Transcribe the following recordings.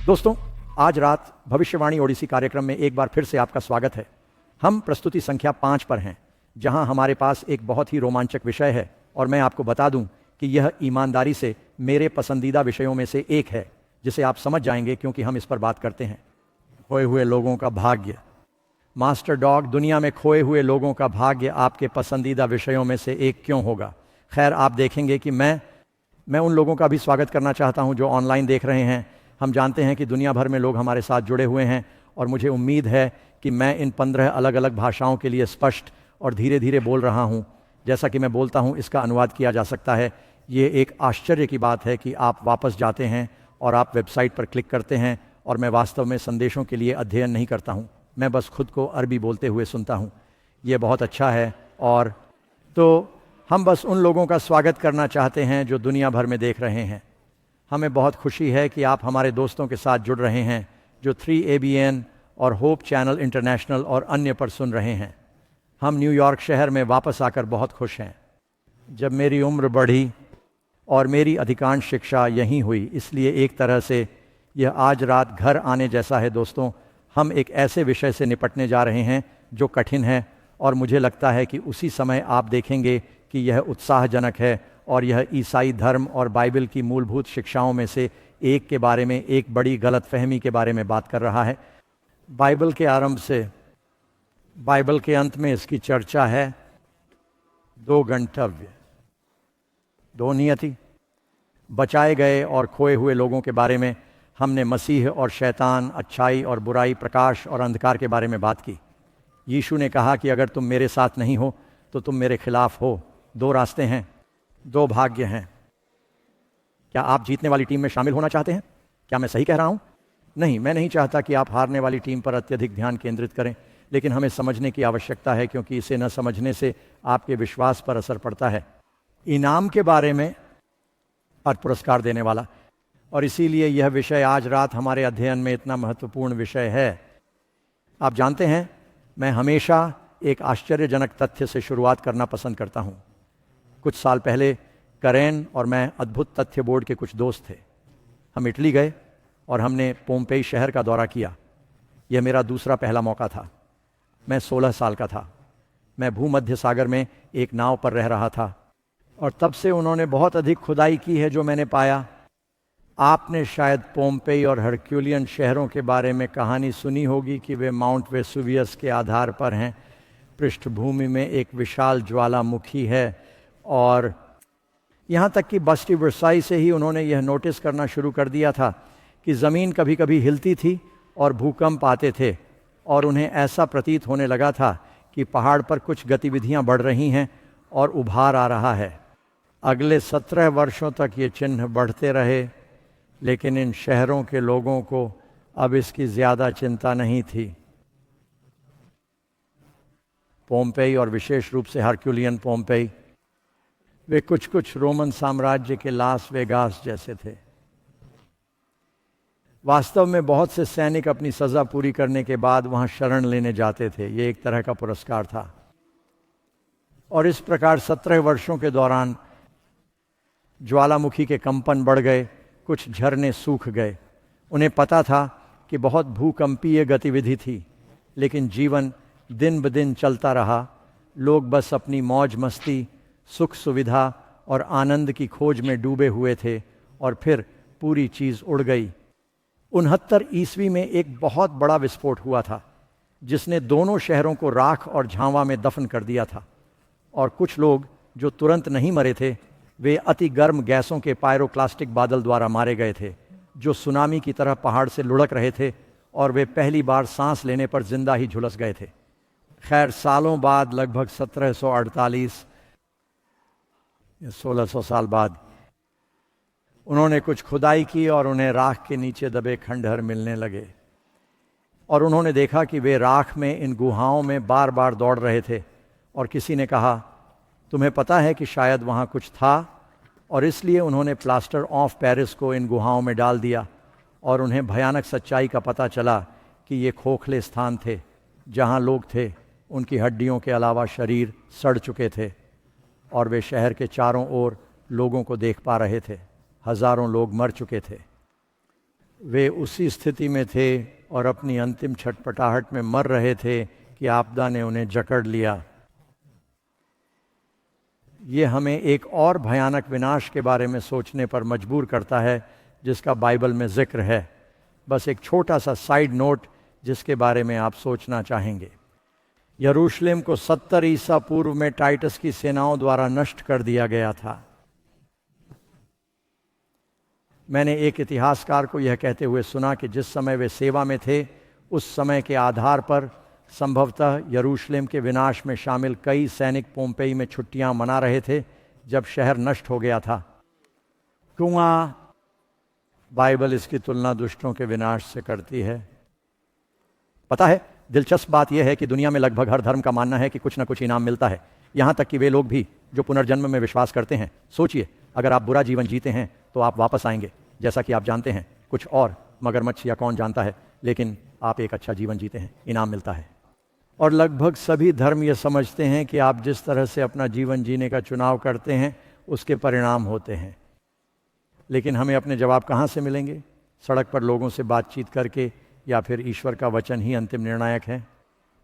दोस्तों, आज रात भविष्यवाणी ओडिसी कार्यक्रम में एक बार फिर से आपका स्वागत है। हम प्रस्तुति संख्या 5 पर हैं, जहां हमारे पास एक बहुत ही रोमांचक विषय है और मैं आपको बता दूं कि यह ईमानदारी से मेरे पसंदीदा विषयों में से एक है, जिसे आप समझ जाएंगे क्योंकि हम इस पर बात करते हैं। खोए हुए लोगों का भाग्य। मास्टर डॉग, दुनिया में खोए हुए लोगों का भाग्य आपके पसंदीदा विषयों में से एक क्यों होगा? खैर, आप देखेंगे कि मैं उन लोगों का भी स्वागत करना चाहता हूं जो ऑनलाइन देख रहे हैं। हम जानते हैं कि दुनिया भर में लोग हमारे साथ जुड़े हुए हैं और मुझे उम्मीद है कि मैं इन 15 अलग अलग भाषाओं के लिए स्पष्ट और धीरे धीरे बोल रहा हूं। जैसा कि मैं बोलता हूं, इसका अनुवाद किया जा सकता है। ये एक आश्चर्य की बात है कि आप वापस जाते हैं और आप वेबसाइट पर क्लिक करते हैं और मैं वास्तव में संदेशों के लिए अध्ययन नहीं करता हूं, मैं बस खुद को अरबी बोलते हुए सुनता हूं। ये बहुत अच्छा है। और तो हम बस उन लोगों का स्वागत करना चाहते हैं जो दुनिया भर में देख रहे हैं। हमें बहुत खुशी है कि आप हमारे दोस्तों के साथ जुड़ रहे हैं जो 3ABN और होप चैनल इंटरनेशनल और अन्य पर सुन रहे हैं। हम न्यूयॉर्क शहर में वापस आकर बहुत खुश हैं। जब मेरी उम्र बढ़ी और मेरी अधिकांश शिक्षा यहीं हुई, इसलिए एक तरह से यह आज रात घर आने जैसा है। दोस्तों, हम एक ऐसे विषय से निपटने जा रहे हैं जो कठिन है और मुझे लगता है कि उसी समय आप देखेंगे कि यह उत्साहजनक है और यह ईसाई धर्म और बाइबल की मूलभूत शिक्षाओं में से एक के बारे में एक बड़ी गलतफहमी के बारे में बात कर रहा है। बाइबल के आरंभ से बाइबल के अंत में इसकी चर्चा है। 2 गंतव्य, 2 नियति। बचाए गए और खोए हुए लोगों के बारे में हमने मसीह और शैतान, अच्छाई और बुराई, प्रकाश और अंधकार के बारे में बात की। यीशु ने कहा कि अगर तुम मेरे साथ नहीं हो तो तुम मेरे खिलाफ हो। 2 रास्ते हैं, 2 भाग्य हैं। क्या आप जीतने वाली टीम में शामिल होना चाहते हैं? क्या मैं सही कह रहा हूं? नहीं, मैं नहीं चाहता कि आप हारने वाली टीम पर अत्यधिक ध्यान केंद्रित करें, लेकिन हमें समझने की आवश्यकता है क्योंकि इसे न समझने से आपके विश्वास पर असर पड़ता है। इनाम के बारे में और पुरस्कार देने वाला, और इसीलिए यह विषय आज रात हमारे अध्ययन में इतना महत्वपूर्ण विषय है। आप जानते हैं, मैं हमेशा एक आश्चर्यजनक तथ्य से शुरुआत करना पसंद करता हूं। कुछ साल पहले करेन और मैं अद्भुत तथ्य बोर्ड के कुछ दोस्त थे। हम इटली गए और हमने पोम्पेई शहर का दौरा किया। यह मेरा दूसरा पहला मौका था। मैं 16 साल का था। मैं भूमध्य सागर में एक नाव पर रह रहा था और तब से उन्होंने बहुत अधिक खुदाई की है जो मैंने पाया। आपने शायद पोम्पेई और हरक्यूलियन शहरों के बारे में कहानी सुनी होगी कि वे माउंट वेसुवियस के आधार पर हैं। पृष्ठभूमि में एक विशाल ज्वालामुखी है और यहाँ तक कि बस्ती वर्साई से ही उन्होंने यह नोटिस करना शुरू कर दिया था कि ज़मीन कभी कभी हिलती थी और भूकंप आते थे और उन्हें ऐसा प्रतीत होने लगा था कि पहाड़ पर कुछ गतिविधियाँ बढ़ रही हैं और उभार आ रहा है। अगले 17 वर्षों तक ये चिन्ह बढ़ते रहे, लेकिन इन शहरों के लोगों को अब इसकी ज़्यादा चिंता नहीं थी। पोम्पेई और विशेष रूप से हरक्यूलियन पोम्पेई, वे कुछ रोमन साम्राज्य के लास वेगास जैसे थे। वास्तव में बहुत से सैनिक अपनी सज़ा पूरी करने के बाद वहाँ शरण लेने जाते थे। ये एक तरह का पुरस्कार था। और इस प्रकार 17 वर्षों के दौरान ज्वालामुखी के कंपन बढ़ गए, कुछ झरने सूख गए। उन्हें पता था कि बहुत भूकंपीय गतिविधि थी, लेकिन जीवन दिन ब दिन चलता रहा। लोग बस अपनी मौज मस्ती, सुख सुविधा और आनंद की खोज में डूबे हुए थे और फिर पूरी चीज़ उड़ गई। 69 ईस्वी में एक बहुत बड़ा विस्फोट हुआ था जिसने दोनों शहरों को राख और झांवा में दफन कर दिया था। और कुछ लोग जो तुरंत नहीं मरे थे, वे अति गर्म गैसों के पायरोक्लास्टिक बादल द्वारा मारे गए थे जो सुनामी की तरह पहाड़ से लुढ़क रहे थे और वे पहली बार सांस लेने पर जिंदा ही झुलस गए थे। खैर, सालों बाद, लगभग 1748 या 1600 साल बाद, उन्होंने कुछ खुदाई की और उन्हें राख के नीचे दबे खंडहर मिलने लगे। और उन्होंने देखा कि वे राख में इन गुहाओं में बार बार दौड़ रहे थे। और किसी ने कहा, तुम्हें पता है कि शायद वहाँ कुछ था? और इसलिए उन्होंने प्लास्टर ऑफ पेरिस को इन गुहाओं में डाल दिया और उन्हें भयानक सच्चाई का पता चला कि ये खोखले स्थान थे जहाँ लोग थे। उनकी हड्डियों के अलावा शरीर सड़ चुके थे और वे शहर के चारों ओर लोगों को देख पा रहे थे। हजारों लोग मर चुके थे। वे उसी स्थिति में थे और अपनी अंतिम छटपटाहट में मर रहे थे कि आपदा ने उन्हें जकड़ लिया। ये हमें एक और भयानक विनाश के बारे में सोचने पर मजबूर करता है जिसका बाइबल में जिक्र है। बस एक छोटा सा साइड नोट जिसके बारे में आप सोचना चाहेंगे। यरूशलेम को 70 ईसा पूर्व में टाइटस की सेनाओं द्वारा नष्ट कर दिया गया था। मैंने एक इतिहासकार को यह कहते हुए सुना कि जिस समय वे सेवा में थे उस समय के आधार पर संभवतः यरूशलेम के विनाश में शामिल कई सैनिक पोम्पेई में छुट्टियां मना रहे थे जब शहर नष्ट हो गया था। क्यों? बाइबल इसकी तुलना दुष्टों के विनाश से करती है। पता है, दिलचस्प बात यह है कि दुनिया में लगभग हर धर्म का मानना है कि कुछ न कुछ इनाम मिलता है, यहां तक कि वे लोग भी जो पुनर्जन्म में विश्वास करते हैं। सोचिए, अगर आप बुरा जीवन जीते हैं तो आप वापस आएंगे, जैसा कि आप जानते हैं, कुछ और मगरमच्छ या कौन जानता है, लेकिन आप एक अच्छा जीवन जीते हैं, इनाम मिलता है। और लगभग सभी धर्म ये समझते हैं कि आप जिस तरह से अपना जीवन जीने का चुनाव करते हैं उसके परिणाम होते हैं। लेकिन हमें अपने जवाब कहाँ से मिलेंगे? सड़क पर लोगों से बातचीत करके, या फिर ईश्वर का वचन ही अंतिम निर्णायक है?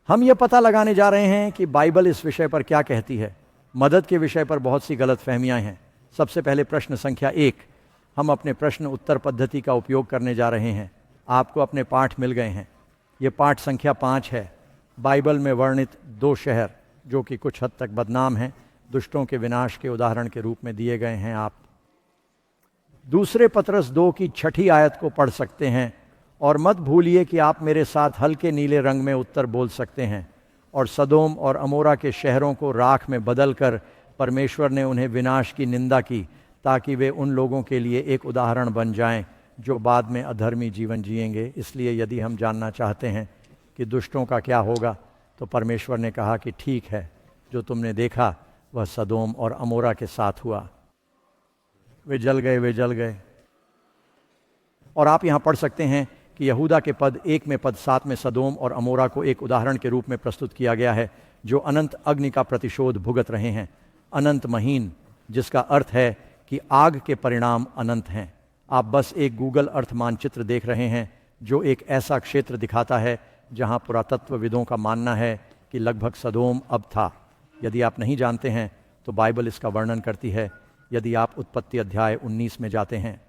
हम ये पता लगाने जा रहे हैं कि बाइबल इस विषय पर क्या कहती है। मदद के विषय पर बहुत सी गलतफहमियां हैं। सबसे पहले प्रश्न संख्या 1, हम अपने प्रश्न उत्तर पद्धति का उपयोग करने जा रहे हैं। आपको अपने पाठ मिल गए हैं। ये पाठ संख्या 5 है। बाइबल में वर्णित 2 शहर जो कि कुछ हद तक बदनाम हैं, दुष्टों के विनाश के उदाहरण के रूप में दिए गए हैं। आप दूसरे पतरस 2 की 6 आयत को पढ़ सकते हैं। और मत भूलिए कि आप मेरे साथ हल्के नीले रंग में उत्तर बोल सकते हैं। और सदोम और अमोरा के शहरों को राख में बदलकर परमेश्वर ने उन्हें विनाश की निंदा की ताकि वे उन लोगों के लिए एक उदाहरण बन जाएं जो बाद में अधर्मी जीवन जिएंगे। इसलिए यदि हम जानना चाहते हैं कि दुष्टों का क्या होगा तो परमेश्वर ने कहा कि ठीक है, जो तुमने देखा वह सदोम और अमोरा के साथ हुआ। वे जल गए, वे जल गए। और आप यहाँ पढ़ सकते हैं कि यहूदा के पद 1 में पद 7 में सदोम और अमोरा को एक उदाहरण के रूप में प्रस्तुत किया गया है जो अनंत अग्नि का प्रतिशोध भुगत रहे हैं। अनंत महीन, जिसका अर्थ है कि आग के परिणाम अनंत हैं। आप बस एक गूगल अर्थ मानचित्र देख रहे हैं जो एक ऐसा क्षेत्र दिखाता है जहां पुरातत्वविदों का मानना है कि लगभग सदोम अब था। यदि आप नहीं जानते हैं तो बाइबल इसका वर्णन करती है। यदि आप उत्पत्ति अध्याय 19 में जाते हैं,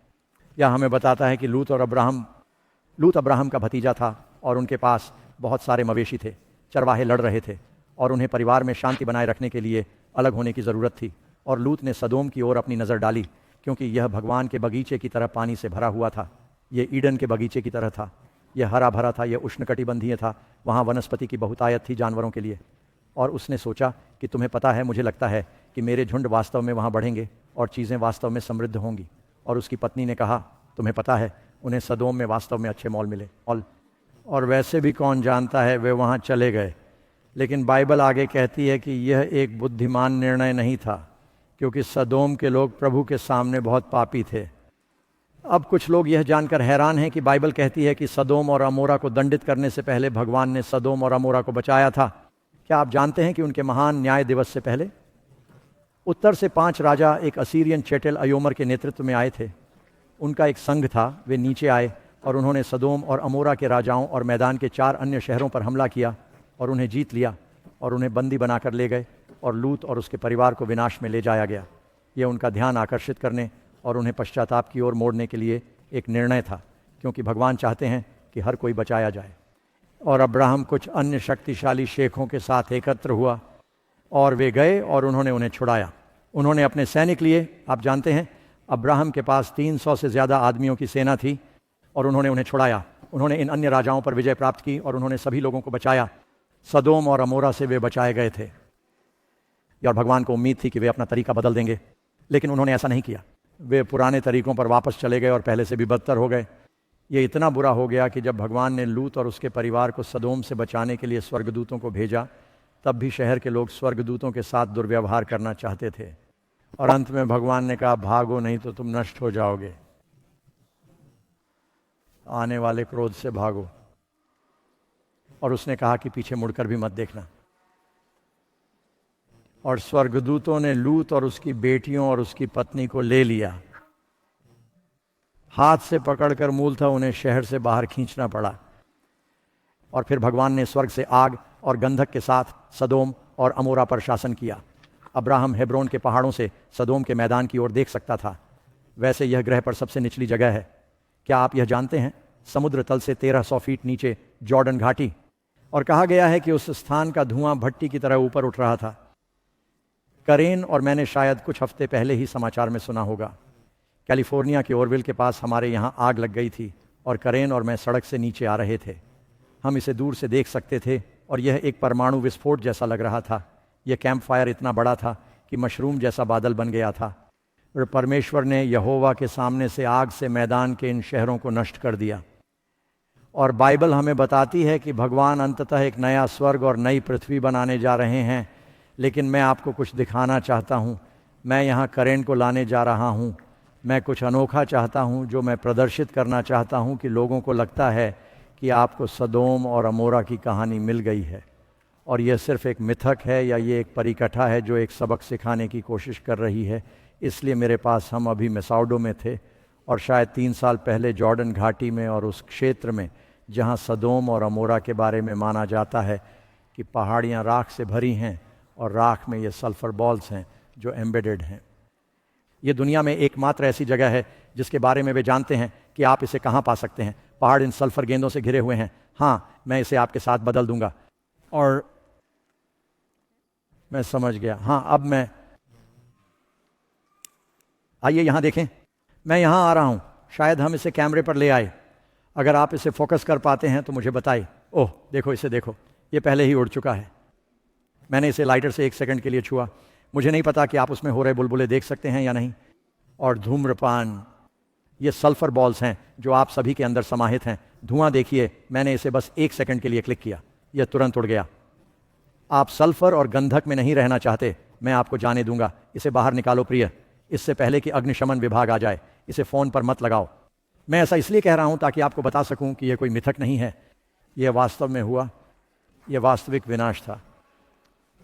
यह हमें बताता है कि लूत अब्राहम का भतीजा था और उनके पास बहुत सारे मवेशी थे। चरवाहे लड़ रहे थे और उन्हें परिवार में शांति बनाए रखने के लिए अलग होने की ज़रूरत थी। और लूत ने सदोम की ओर अपनी नज़र डाली क्योंकि यह भगवान के बगीचे की तरह पानी से भरा हुआ था। यह ईडन के बगीचे की तरह था। यह हरा भरा था, यह उष्णकटिबंधीय था। वहाँ वनस्पति की बहुतायत थी जानवरों के लिए। और उसने सोचा कि तुम्हें पता है, मुझे लगता है कि मेरे झुंड वास्तव में वहाँ बढ़ेंगे और चीज़ें वास्तव में समृद्ध होंगी। और उसकी पत्नी ने कहा, तुम्हें पता है, उन्हें सदोम में वास्तव में अच्छे मॉल मिले। और वैसे भी कौन जानता है, वे वहाँ चले गए। लेकिन बाइबल आगे कहती है कि यह एक बुद्धिमान निर्णय नहीं था क्योंकि सदोम के लोग प्रभु के सामने बहुत पापी थे। अब कुछ लोग यह जानकर हैरान हैं कि बाइबल कहती है कि सदोम और अमोरा को दंडित करने से पहले भगवान ने सदोम और अमोरा को बचाया था। क्या आप जानते हैं कि उनके महान न्याय दिवस से पहले उत्तर से 5 राजा एक असीरियन चेटेल अयोमर के नेतृत्व में आए थे। उनका एक संघ था। वे नीचे आए और उन्होंने सदोम और अमोरा के राजाओं और मैदान के 4 अन्य शहरों पर हमला किया और उन्हें जीत लिया और उन्हें बंदी बनाकर ले गए और लूत और उसके परिवार को विनाश में ले जाया गया। यह उनका ध्यान आकर्षित करने और उन्हें पश्चाताप की ओर मोड़ने के लिए एक निर्णय था क्योंकि भगवान चाहते हैं कि हर कोई बचाया जाए। और अब्राहम कुछ अन्य शक्तिशाली शेखों के साथ एकत्र हुआ और वे गए और उन्होंने उन्हें छुड़ाया। उन्होंने अपने सैनिक लिए। आप जानते हैं, अब्राहम के पास 300 से ज़्यादा आदमियों की सेना थी और उन्होंने उन्हें छुड़ाया। उन्होंने इन अन्य राजाओं पर विजय प्राप्त की और उन्होंने सभी लोगों को बचाया। सदोम और अमोरा से वे बचाए गए थे और भगवान को उम्मीद थी कि वे अपना तरीका बदल देंगे, लेकिन उन्होंने ऐसा नहीं किया। वे पुराने तरीकों पर वापस चले गए और पहले से भी बदतर हो गए। ये इतना बुरा हो गया कि जब भगवान ने लूत और उसके परिवार को सदोम से बचाने के लिए स्वर्गदूतों को भेजा, तब भी शहर के लोग स्वर्गदूतों के साथ दुर्व्यवहार करना चाहते थे। और अंत में भगवान ने कहा, भागो नहीं तो तुम नष्ट हो जाओगे। आने वाले क्रोध से भागो। और उसने कहा कि पीछे मुड़कर भी मत देखना। और स्वर्गदूतों ने लूत और उसकी बेटियों और उसकी पत्नी को ले लिया। हाथ से पकड़कर मूलतः उन्हें शहर से बाहर खींचना पड़ा। और फिर भगवान ने स्वर्ग से आग और गंधक के साथ सदोम और अमोरा पर शासन किया। अब्राहम हेब्रोन के पहाड़ों से सदोम के मैदान की ओर देख सकता था। वैसे यह ग्रह पर सबसे निचली जगह है। क्या आप यह जानते हैं? समुद्र तल से 1300 फीट नीचे जॉर्डन घाटी, और कहा गया है कि उस स्थान का धुआं भट्टी की तरह ऊपर उठ रहा था। करेन और मैंने शायद कुछ हफ्ते पहले ही समाचार में सुना होगा, कैलिफोर्निया के ओरविल के पास हमारे यहाँ आग लग गई थी और करेन और मैं सड़क से नीचे आ रहे थे। हम इसे दूर से देख सकते थे और यह एक परमाणु विस्फोट जैसा लग रहा था। यह कैंप फायर इतना बड़ा था कि मशरूम जैसा बादल बन गया था। और परमेश्वर ने यहोवा के सामने से आग से मैदान के इन शहरों को नष्ट कर दिया। और बाइबल हमें बताती है कि भगवान अंततः एक नया स्वर्ग और नई पृथ्वी बनाने जा रहे हैं। लेकिन मैं आपको कुछ दिखाना चाहता हूँ। मैं यहाँ करेन को लाने जा रहा हूँ। मैं कुछ अनोखा चाहता हूँ जो मैं प्रदर्शित करना चाहता हूँ कि लोगों को लगता है कि आपको सदोम और अमोरा की कहानी मिल गई है और यह सिर्फ एक मिथक है या ये एक परिकथा है जो एक सबक सिखाने की कोशिश कर रही है। इसलिए मेरे पास, हम अभी मेसाउडो में थे और शायद 3 साल पहले जॉर्डन घाटी में और उस क्षेत्र में जहाँ सदोम और अमोरा के बारे में माना जाता है कि पहाड़ियाँ राख से भरी हैं और राख में ये सल्फ़र बॉल्स हैं जो एम्बेडेड हैं। ये दुनिया में एकमात्र ऐसी जगह है जिसके बारे में वे जानते हैं कि आप इसे कहाँ पा सकते हैं। पहाड़ इन सल्फ़र गेंदों से घिरे हुए हैं। हाँ, मैं इसे आपके साथ बदल दूंगा। और मैं समझ गया। हाँ, अब मैं, आइए यहाँ देखें। मैं यहाँ आ रहा हूँ। शायद हम इसे कैमरे पर ले आए। अगर आप इसे फोकस कर पाते हैं तो मुझे बताइए। ओह, देखो इसे, देखो, ये पहले ही उड़ चुका है। मैंने इसे लाइटर से 1 सेकंड के लिए छुआ। मुझे नहीं पता कि आप उसमें हो रहे बुलबुले देख सकते हैं या नहीं। और धूम्रपान, ये सल्फ़र बॉल्स हैं जो आप सभी के अंदर समाहित हैं। धुआं देखिए, मैंने इसे बस 1 सेकंड के लिए क्लिक किया, यह तुरंत उड़ गया। आप सल्फ़र और गंधक में नहीं रहना चाहते, मैं आपको जाने दूंगा। इसे बाहर निकालो प्रिय, इससे पहले कि अग्निशमन विभाग आ जाए। इसे फ़ोन पर मत लगाओ। मैं ऐसा इसलिए कह रहा हूं ताकि आपको बता सकूं कि यह कोई मिथक नहीं है। यह वास्तव में हुआ। यह वास्तविक विनाश था।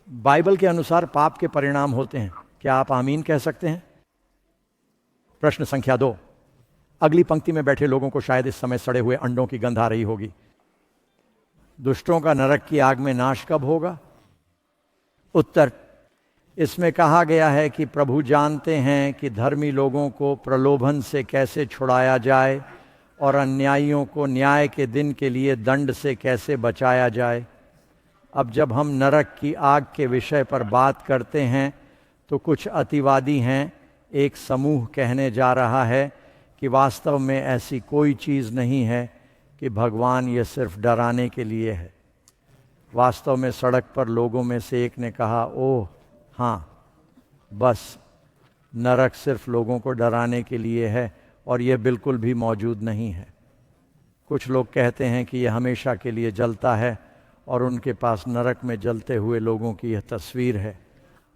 बाइबल के अनुसार पाप के परिणाम होते हैं। क्या आप आमीन कह सकते हैं? प्रश्न संख्या 2। अगली पंक्ति में बैठे लोगों को शायद इस समय सड़े हुए अंडों की गंध आ रही होगी। दुष्टों का नरक की आग में नाश कब होगा? उत्तर, इसमें कहा गया है कि प्रभु जानते हैं कि धर्मी लोगों को प्रलोभन से कैसे छुड़ाया जाए और अन्यायियों को न्याय के दिन के लिए दंड से कैसे बचाया जाए। अब जब हम नरक की आग के विषय पर बात करते हैं तो कुछ अतिवादी हैं, एक समूह कहने जा रहा है कि वास्तव में ऐसी कोई चीज़ नहीं है, कि भगवान ये सिर्फ डराने के लिए है। वास्तव में सड़क पर लोगों में से एक ने कहा, ओह हाँ, बस नरक सिर्फ लोगों को डराने के लिए है और यह बिल्कुल भी मौजूद नहीं है। कुछ लोग कहते हैं कि यह हमेशा के लिए जलता है और उनके पास नरक में जलते हुए लोगों की यह तस्वीर है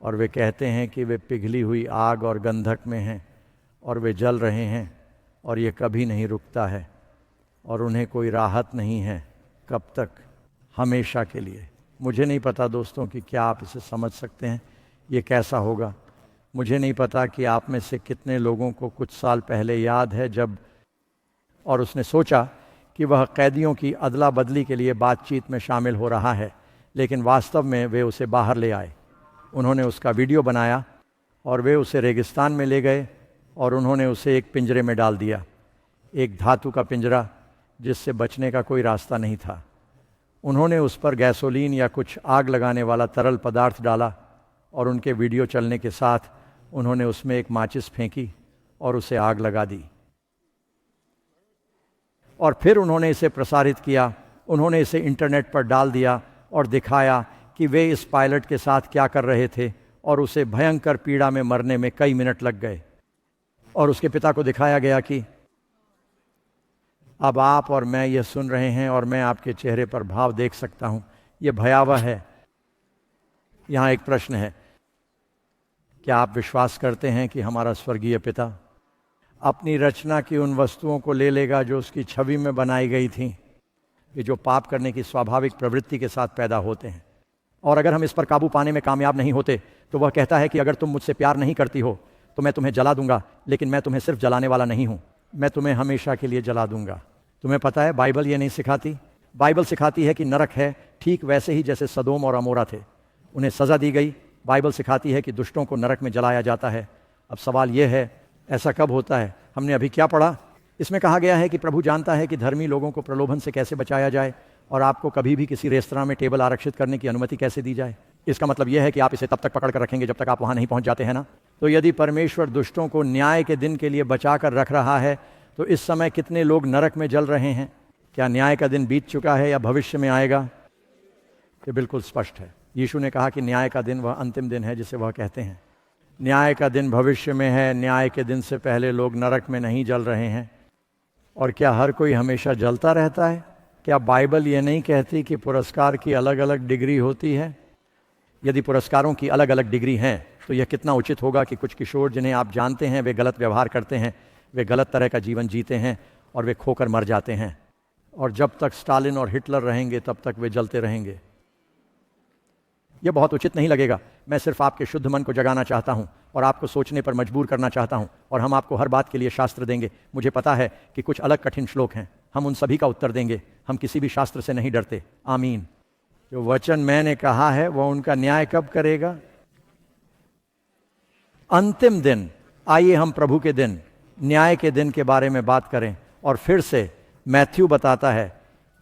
और वे कहते हैं कि वे पिघली हुई आग और गंधक में हैं और वे जल रहे हैं और ये कभी नहीं रुकता है और उन्हें कोई राहत नहीं है। कब तक? हमेशा के लिए। मुझे नहीं पता दोस्तों कि क्या आप इसे समझ सकते हैं, ये कैसा होगा। मुझे नहीं पता कि आप में से कितने लोगों को कुछ साल पहले याद है जब और उसने सोचा कि वह कैदियों की अदला बदली के लिए बातचीत में शामिल हो रहा है, लेकिन वास्तव में वे उसे बाहर ले आए। उन्होंने उसका वीडियो बनाया और वे उसे रेगिस्तान में ले गए और उन्होंने उसे एक पिंजरे में डाल दिया, एक धातु का पिंजरा जिससे बचने का कोई रास्ता नहीं था। उन्होंने उस पर गैसोलीन या कुछ आग लगाने वाला तरल पदार्थ डाला और उनके वीडियो चलने के साथ उन्होंने उसमें एक माचिस फेंकी और उसे आग लगा दी। और फिर उन्होंने इसे प्रसारित किया। उन्होंने इसे इंटरनेट पर डाल दिया और दिखाया कि वे इस पायलट के साथ क्या कर रहे थे और उसे भयंकर पीड़ा में मरने में कई मिनट लग गए। और उसके पिता को दिखाया गया कि अब आप और मैं ये सुन रहे हैं और मैं आपके चेहरे पर भाव देख सकता हूं। यह भयावह है। यहां एक प्रश्न है, क्या आप विश्वास करते हैं कि हमारा स्वर्गीय पिता अपनी रचना की उन वस्तुओं को ले लेगा जो उसकी छवि में बनाई गई थीं, ये जो पाप करने की स्वाभाविक प्रवृत्ति के साथ पैदा होते हैं? और अगर हम इस पर काबू पाने में कामयाब नहीं होते तो वह कहता है कि अगर तुम मुझसे प्यार नहीं करती हो तो मैं तुम्हें जला दूंगा, लेकिन मैं तुम्हें सिर्फ जलाने वाला नहीं हूं, मैं तुम्हें हमेशा के लिए जला दूंगा। तुम्हें पता है बाइबल ये नहीं सिखाती। बाइबल सिखाती है कि नरक है ठीक वैसे ही जैसे सदोम और अमोरा थे, उन्हें सज़ा दी गई। बाइबल सिखाती है कि दुष्टों को नरक में जलाया जाता है। अब सवाल यह है, ऐसा कब होता है? हमने अभी क्या पढ़ा? इसमें कहा गया है कि प्रभु जानता है कि धर्मी लोगों को प्रलोभन से कैसे बचाया जाए और आपको कभी भी किसी रेस्तरां में टेबल आरक्षित करने की अनुमति कैसे दी जाए। इसका मतलब यह है कि आप इसे तब तक पकड़ कर रखेंगे जब तक आप वहां नहीं पहुंच जाते हैं ना। तो यदि परमेश्वर दुष्टों को न्याय के दिन के लिए बचा कर रख रहा है तो इस समय कितने लोग नरक में जल रहे हैं? क्या न्याय का दिन बीत चुका है या भविष्य में आएगा? ये बिल्कुल स्पष्ट है। यीशु ने कहा कि न्याय का दिन वह अंतिम दिन है जिसे वह कहते हैं। न्याय का दिन भविष्य में है। न्याय के दिन से पहले लोग नरक में नहीं जल रहे हैं। और क्या हर कोई हमेशा जलता रहता है? क्या बाइबल ये नहीं कहती कि पुरस्कार की अलग अलग डिग्री होती है? यदि पुरस्कारों की अलग अलग डिग्री हैं तो यह कितना उचित होगा कि कुछ किशोर जिन्हें आप जानते हैं वे गलत व्यवहार करते हैं, वे गलत तरह का जीवन जीते हैं और वे खोकर मर जाते हैं, और जब तक स्टालिन और हिटलर रहेंगे तब तक वे जलते रहेंगे। यह बहुत उचित नहीं लगेगा। मैं सिर्फ आपके शुद्ध मन को जगाना चाहता हूं और आपको सोचने पर मजबूर करना चाहता हूं, और हम आपको हर बात के लिए शास्त्र देंगे। मुझे पता है कि कुछ अलग कठिन श्लोक हैं, हम उन सभी का उत्तर देंगे। हम किसी भी शास्त्र से नहीं डरते। आमीन। जो वचन मैंने कहा है वह उनका न्याय कब करेगा? अंतिम दिन। आइए हम प्रभु के दिन, न्याय के दिन के बारे में बात करें। और फिर से मैथ्यू बताता है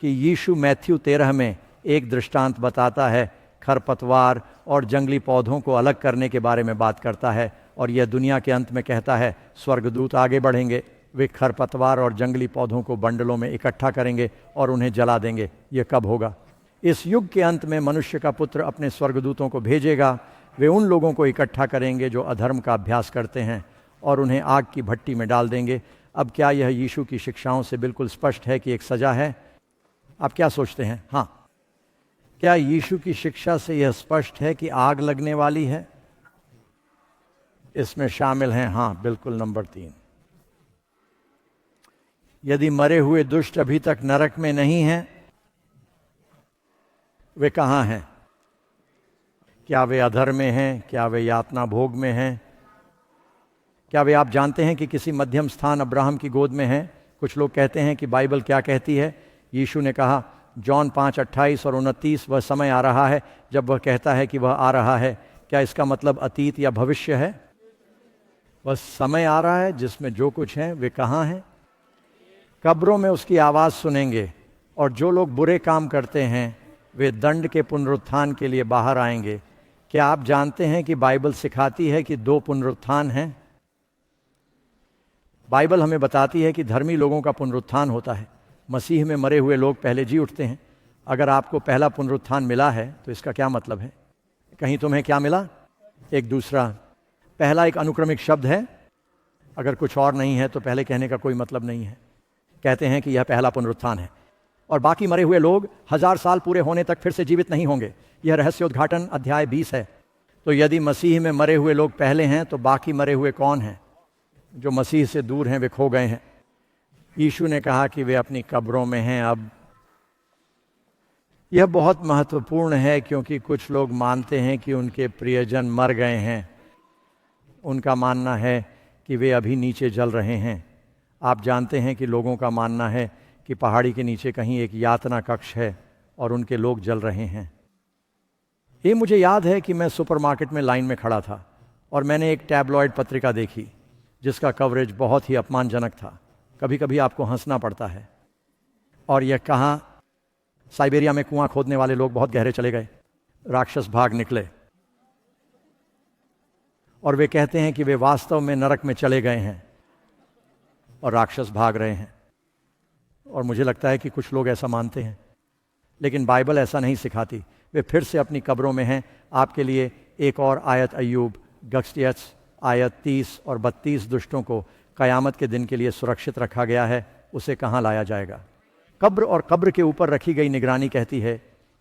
कि यीशु मैथ्यू 13 में एक दृष्टांत बताता है, खरपतवार और जंगली पौधों को अलग करने के बारे में बात करता है। और यह दुनिया के अंत में कहता है स्वर्गदूत आगे बढ़ेंगे, वे खरपतवार और जंगली पौधों को बंडलों में इकट्ठा करेंगे और उन्हें जला देंगे। यह कब होगा? इस युग के अंत में मनुष्य का पुत्र अपने स्वर्गदूतों को भेजेगा। वे उन लोगों को इकट्ठा करेंगे जो अधर्म का अभ्यास करते हैं और उन्हें आग की भट्टी में डाल देंगे। अब क्या यह यीशु की शिक्षाओं से बिल्कुल स्पष्ट है कि एक सज़ा है? आप क्या सोचते हैं? हाँ, क्या यीशु की शिक्षा से यह स्पष्ट है कि आग लगने वाली है? इसमें शामिल हैं, हाँ बिल्कुल, नंबर 3। यदि मरे हुए दुष्ट अभी तक नरक में नहीं हैं, वे कहाँ हैं? क्या वे अधर्म में हैं? क्या वे यातना भोग में हैं? क्या वे, आप जानते हैं कि किसी मध्यम स्थान अब्राहम की गोद में हैं? कुछ लोग कहते हैं कि बाइबल क्या कहती है। यीशु ने कहा, जॉन 5:28 और 29, वह समय आ रहा है जब वह कहता है कि वह आ रहा है। क्या इसका मतलब अतीत या भविष्य है? वह समय आ रहा है जिसमें जो कुछ है वे कहाँ हैं? कब्रों में उसकी आवाज़ सुनेंगे, और जो लोग बुरे काम करते हैं वे दंड के पुनरुत्थान के लिए बाहर आएंगे। क्या आप जानते हैं कि बाइबल सिखाती है कि 2 पुनरुत्थान हैं? बाइबल हमें बताती है कि धर्मी लोगों का पुनरुत्थान होता है। मसीह में मरे हुए लोग पहले जी उठते हैं। अगर आपको पहला पुनरुत्थान मिला है तो इसका क्या मतलब है? कहीं तुम्हें क्या मिला? एक दूसरा। पहला एक अनुक्रमिक शब्द है। अगर कुछ और नहीं है तो पहले कहने का कोई मतलब नहीं है। कहते हैं कि यह पहला पुनरुत्थान है, और बाकी मरे हुए लोग 1000 साल पूरे होने तक फिर से जीवित नहीं होंगे। यह रहस्योद्घाटन अध्याय 20 है। तो यदि मसीह में मरे हुए लोग पहले हैं तो बाकी मरे हुए कौन हैं? जो मसीह से दूर हैं, वे खो गए हैं। यीशु ने कहा कि वे अपनी कब्रों में हैं। अब यह बहुत महत्वपूर्ण है क्योंकि कुछ लोग मानते हैं कि उनके प्रियजन मर गए हैं। उनका मानना है कि वे अभी नीचे जल रहे हैं। आप जानते हैं कि लोगों का मानना है कि पहाड़ी के नीचे कहीं एक यातना कक्ष है और उनके लोग जल रहे हैं। ये मुझे याद है कि मैं सुपरमार्केट में लाइन में खड़ा था और मैंने एक टैबलॉइड पत्रिका देखी जिसका कवरेज बहुत ही अपमानजनक था। कभी कभी आपको हंसना पड़ता है। और यह कहाँ, साइबेरिया में कुआं खोदने वाले लोग बहुत गहरे चले गए, राक्षस भाग निकले, और वे कहते हैं कि वे वास्तव में नरक में चले गए हैं और राक्षस भाग रहे हैं। और मुझे लगता है कि कुछ लोग ऐसा मानते हैं, लेकिन बाइबल ऐसा नहीं सिखाती। वे फिर से अपनी कब्रों में हैं। आपके लिए एक और आयत, अय्यूब गक्सटियस आयत 30 और 32। दुष्टों को कयामत के दिन के लिए सुरक्षित रखा गया है, उसे कहाँ लाया जाएगा? कब्र और कब्र के ऊपर रखी गई निगरानी कहती है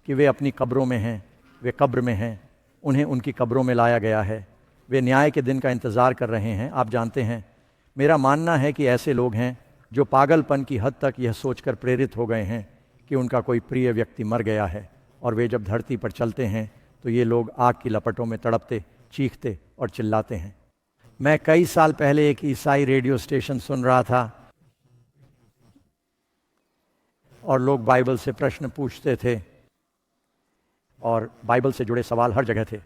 कि वे अपनी कब्रों में हैं, वे कब्र में हैं, उन्हें उनकी कब्रों में लाया गया है। वे न्याय के दिन का इंतज़ार कर रहे हैं। आप जानते हैं, मेरा मानना है कि ऐसे लोग हैं जो पागलपन की हद तक यह सोचकर प्रेरित हो गए हैं कि उनका कोई प्रिय व्यक्ति मर गया है, और वे जब धरती पर चलते हैं तो ये लोग आग की लपटों में तड़पते, चीखते और चिल्लाते हैं। मैं कई साल पहले एक ईसाई रेडियो स्टेशन सुन रहा था और लोग बाइबल से प्रश्न पूछते थे और बाइबल से जुड़े सवाल हर जगह थे।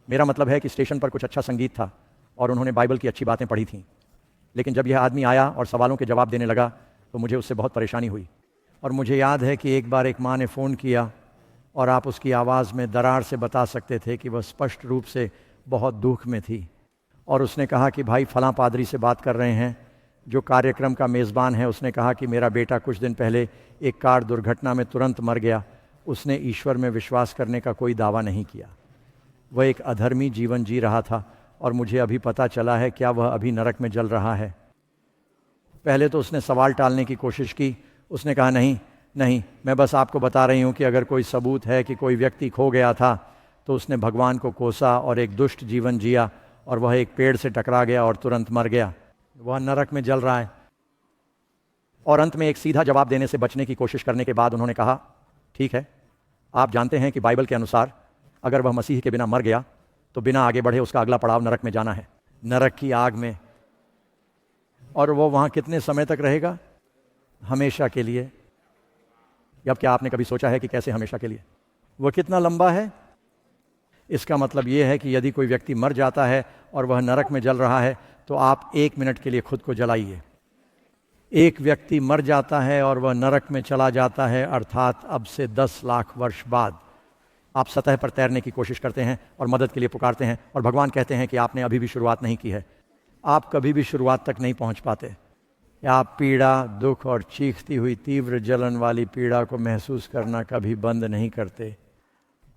मेरा मतलब है कि स्टेशन पर कुछ अच्छा संगीत था और उन्होंने बाइबल की अच्छी बातें पढ़ी थीं, लेकिन जब यह आदमी आया और सवालों के जवाब देने लगा तो मुझे उससे बहुत परेशानी हुई। और मुझे याद है कि एक बार एक माँ ने फ़ोन किया और आप उसकी आवाज़ में दरार से बता सकते थे कि वह स्पष्ट रूप से बहुत दुख में थी। और उसने कहा कि भाई फलां पादरी से बात कर रहे हैं, जो कार्यक्रम का मेज़बान है। उसने कहा कि मेरा बेटा कुछ दिन पहले एक कार दुर्घटना में तुरंत मर गया। उसने ईश्वर में विश्वास करने का कोई दावा नहीं किया। वह एक अधर्मी जीवन जी रहा था और मुझे अभी पता चला है क्या वह अभी नरक में जल रहा है। पहले तो उसने सवाल टालने की कोशिश की। उसने कहा नहीं नहीं, मैं बस आपको बता रही हूँ कि अगर कोई सबूत है कि कोई व्यक्ति खो गया था तो उसने भगवान को कोसा और एक दुष्ट जीवन जिया और वह एक पेड़ से टकरा गया और तुरंत मर गया। वह नरक में जल रहा है। और अंत में एक सीधा जवाब देने से बचने की कोशिश करने के बाद उन्होंने कहा, ठीक है, आप जानते हैं कि बाइबल के अनुसार अगर वह मसीह के बिना मर गया तो बिना आगे बढ़े उसका अगला पड़ाव नरक में जाना है, नरक की आग में। और वो वहाँ कितने समय तक रहेगा? हमेशा के लिए। अब क्या आपने कभी सोचा है कि कैसे हमेशा के लिए? वो कितना लंबा है? इसका मतलब ये है कि यदि कोई व्यक्ति मर जाता है और वह नरक में जल रहा है तो आप 1 मिनट के लिए खुद को जलाइए। एक व्यक्ति मर जाता है और वह नरक में चला जाता है, अर्थात अब से 10 लाख वर्ष बाद आप सतह पर तैरने की कोशिश करते हैं और मदद के लिए पुकारते हैं और भगवान कहते हैं कि आपने अभी भी शुरुआत नहीं की है। आप कभी भी शुरुआत तक नहीं पहुंच पाते। आप पीड़ा, दुख और चीखती हुई तीव्र जलन वाली पीड़ा को महसूस करना कभी बंद नहीं करते।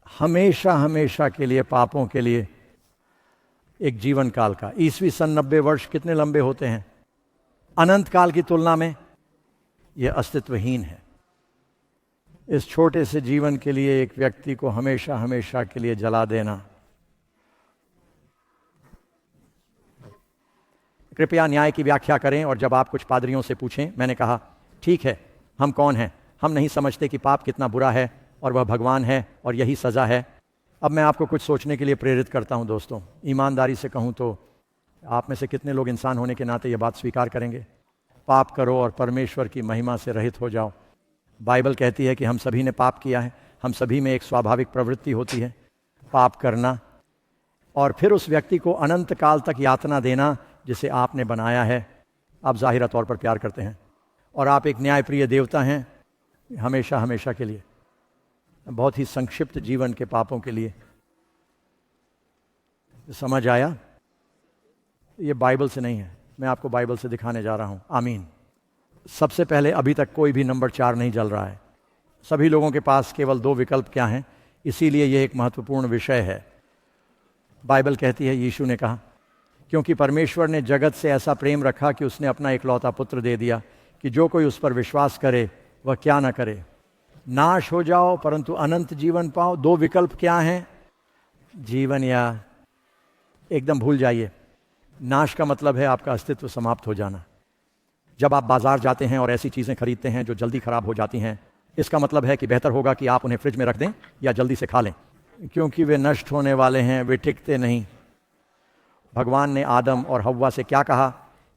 हमेशा हमेशा के लिए पापों के लिए एक जीवन काल का ईस्वी सन 90 वर्ष कितने लंबे होते हैं? अनंत काल की तुलना में यह अस्तित्वहीन है। इस छोटे से जीवन के लिए एक व्यक्ति को हमेशा हमेशा के लिए जला देना। कृपया न्याय की व्याख्या करें। और जब आप कुछ पादरियों से पूछें, मैंने कहा ठीक है, हम कौन हैं? हम नहीं समझते कि पाप कितना बुरा है और वह भगवान है और यही सज़ा है। अब मैं आपको कुछ सोचने के लिए प्रेरित करता हूं दोस्तों। ईमानदारी से कहूं तो आप में से कितने लोग इंसान होने के नाते यह बात स्वीकार करेंगे? पाप करो और परमेश्वर की महिमा से रहित हो जाओ। बाइबल कहती है कि हम सभी ने पाप किया है। हम सभी में एक स्वाभाविक प्रवृत्ति होती है पाप करना, और फिर उस व्यक्ति को अनंत काल तक यातना देना जिसे आपने बनाया है। आप ज़ाहिरा तौर पर प्यार करते हैं और आप एक न्यायप्रिय देवता हैं, हमेशा हमेशा के लिए, बहुत ही संक्षिप्त जीवन के पापों के लिए। समझ आया? ये बाइबल से नहीं है, मैं आपको बाइबल से दिखाने जा रहा हूं। आमीन। सबसे पहले, अभी तक कोई भी नंबर 4 नहीं जल रहा है। सभी लोगों के पास केवल 2 विकल्प क्या हैं, इसीलिए यह एक महत्वपूर्ण विषय है। बाइबल कहती है, यीशु ने कहा, क्योंकि परमेश्वर ने जगत से ऐसा प्रेम रखा कि उसने अपना इकलौता पुत्र दे दिया कि जो कोई उस पर विश्वास करे वह क्या ना करे, नाश हो जाओ परंतु अनंत जीवन पाओ। 2 विकल्प क्या हैं? जीवन या एकदम भूल जाइए। नाश का मतलब है आपका अस्तित्व समाप्त हो जाना। जब आप बाजार जाते हैं और ऐसी चीज़ें खरीदते हैं जो जल्दी खराब हो जाती हैं, इसका मतलब है कि बेहतर होगा कि आप उन्हें फ्रिज में रख दें या जल्दी से खा लें, क्योंकि वे नष्ट होने वाले हैं, वे टिकते नहीं। भगवान ने आदम और हव्वा से क्या कहा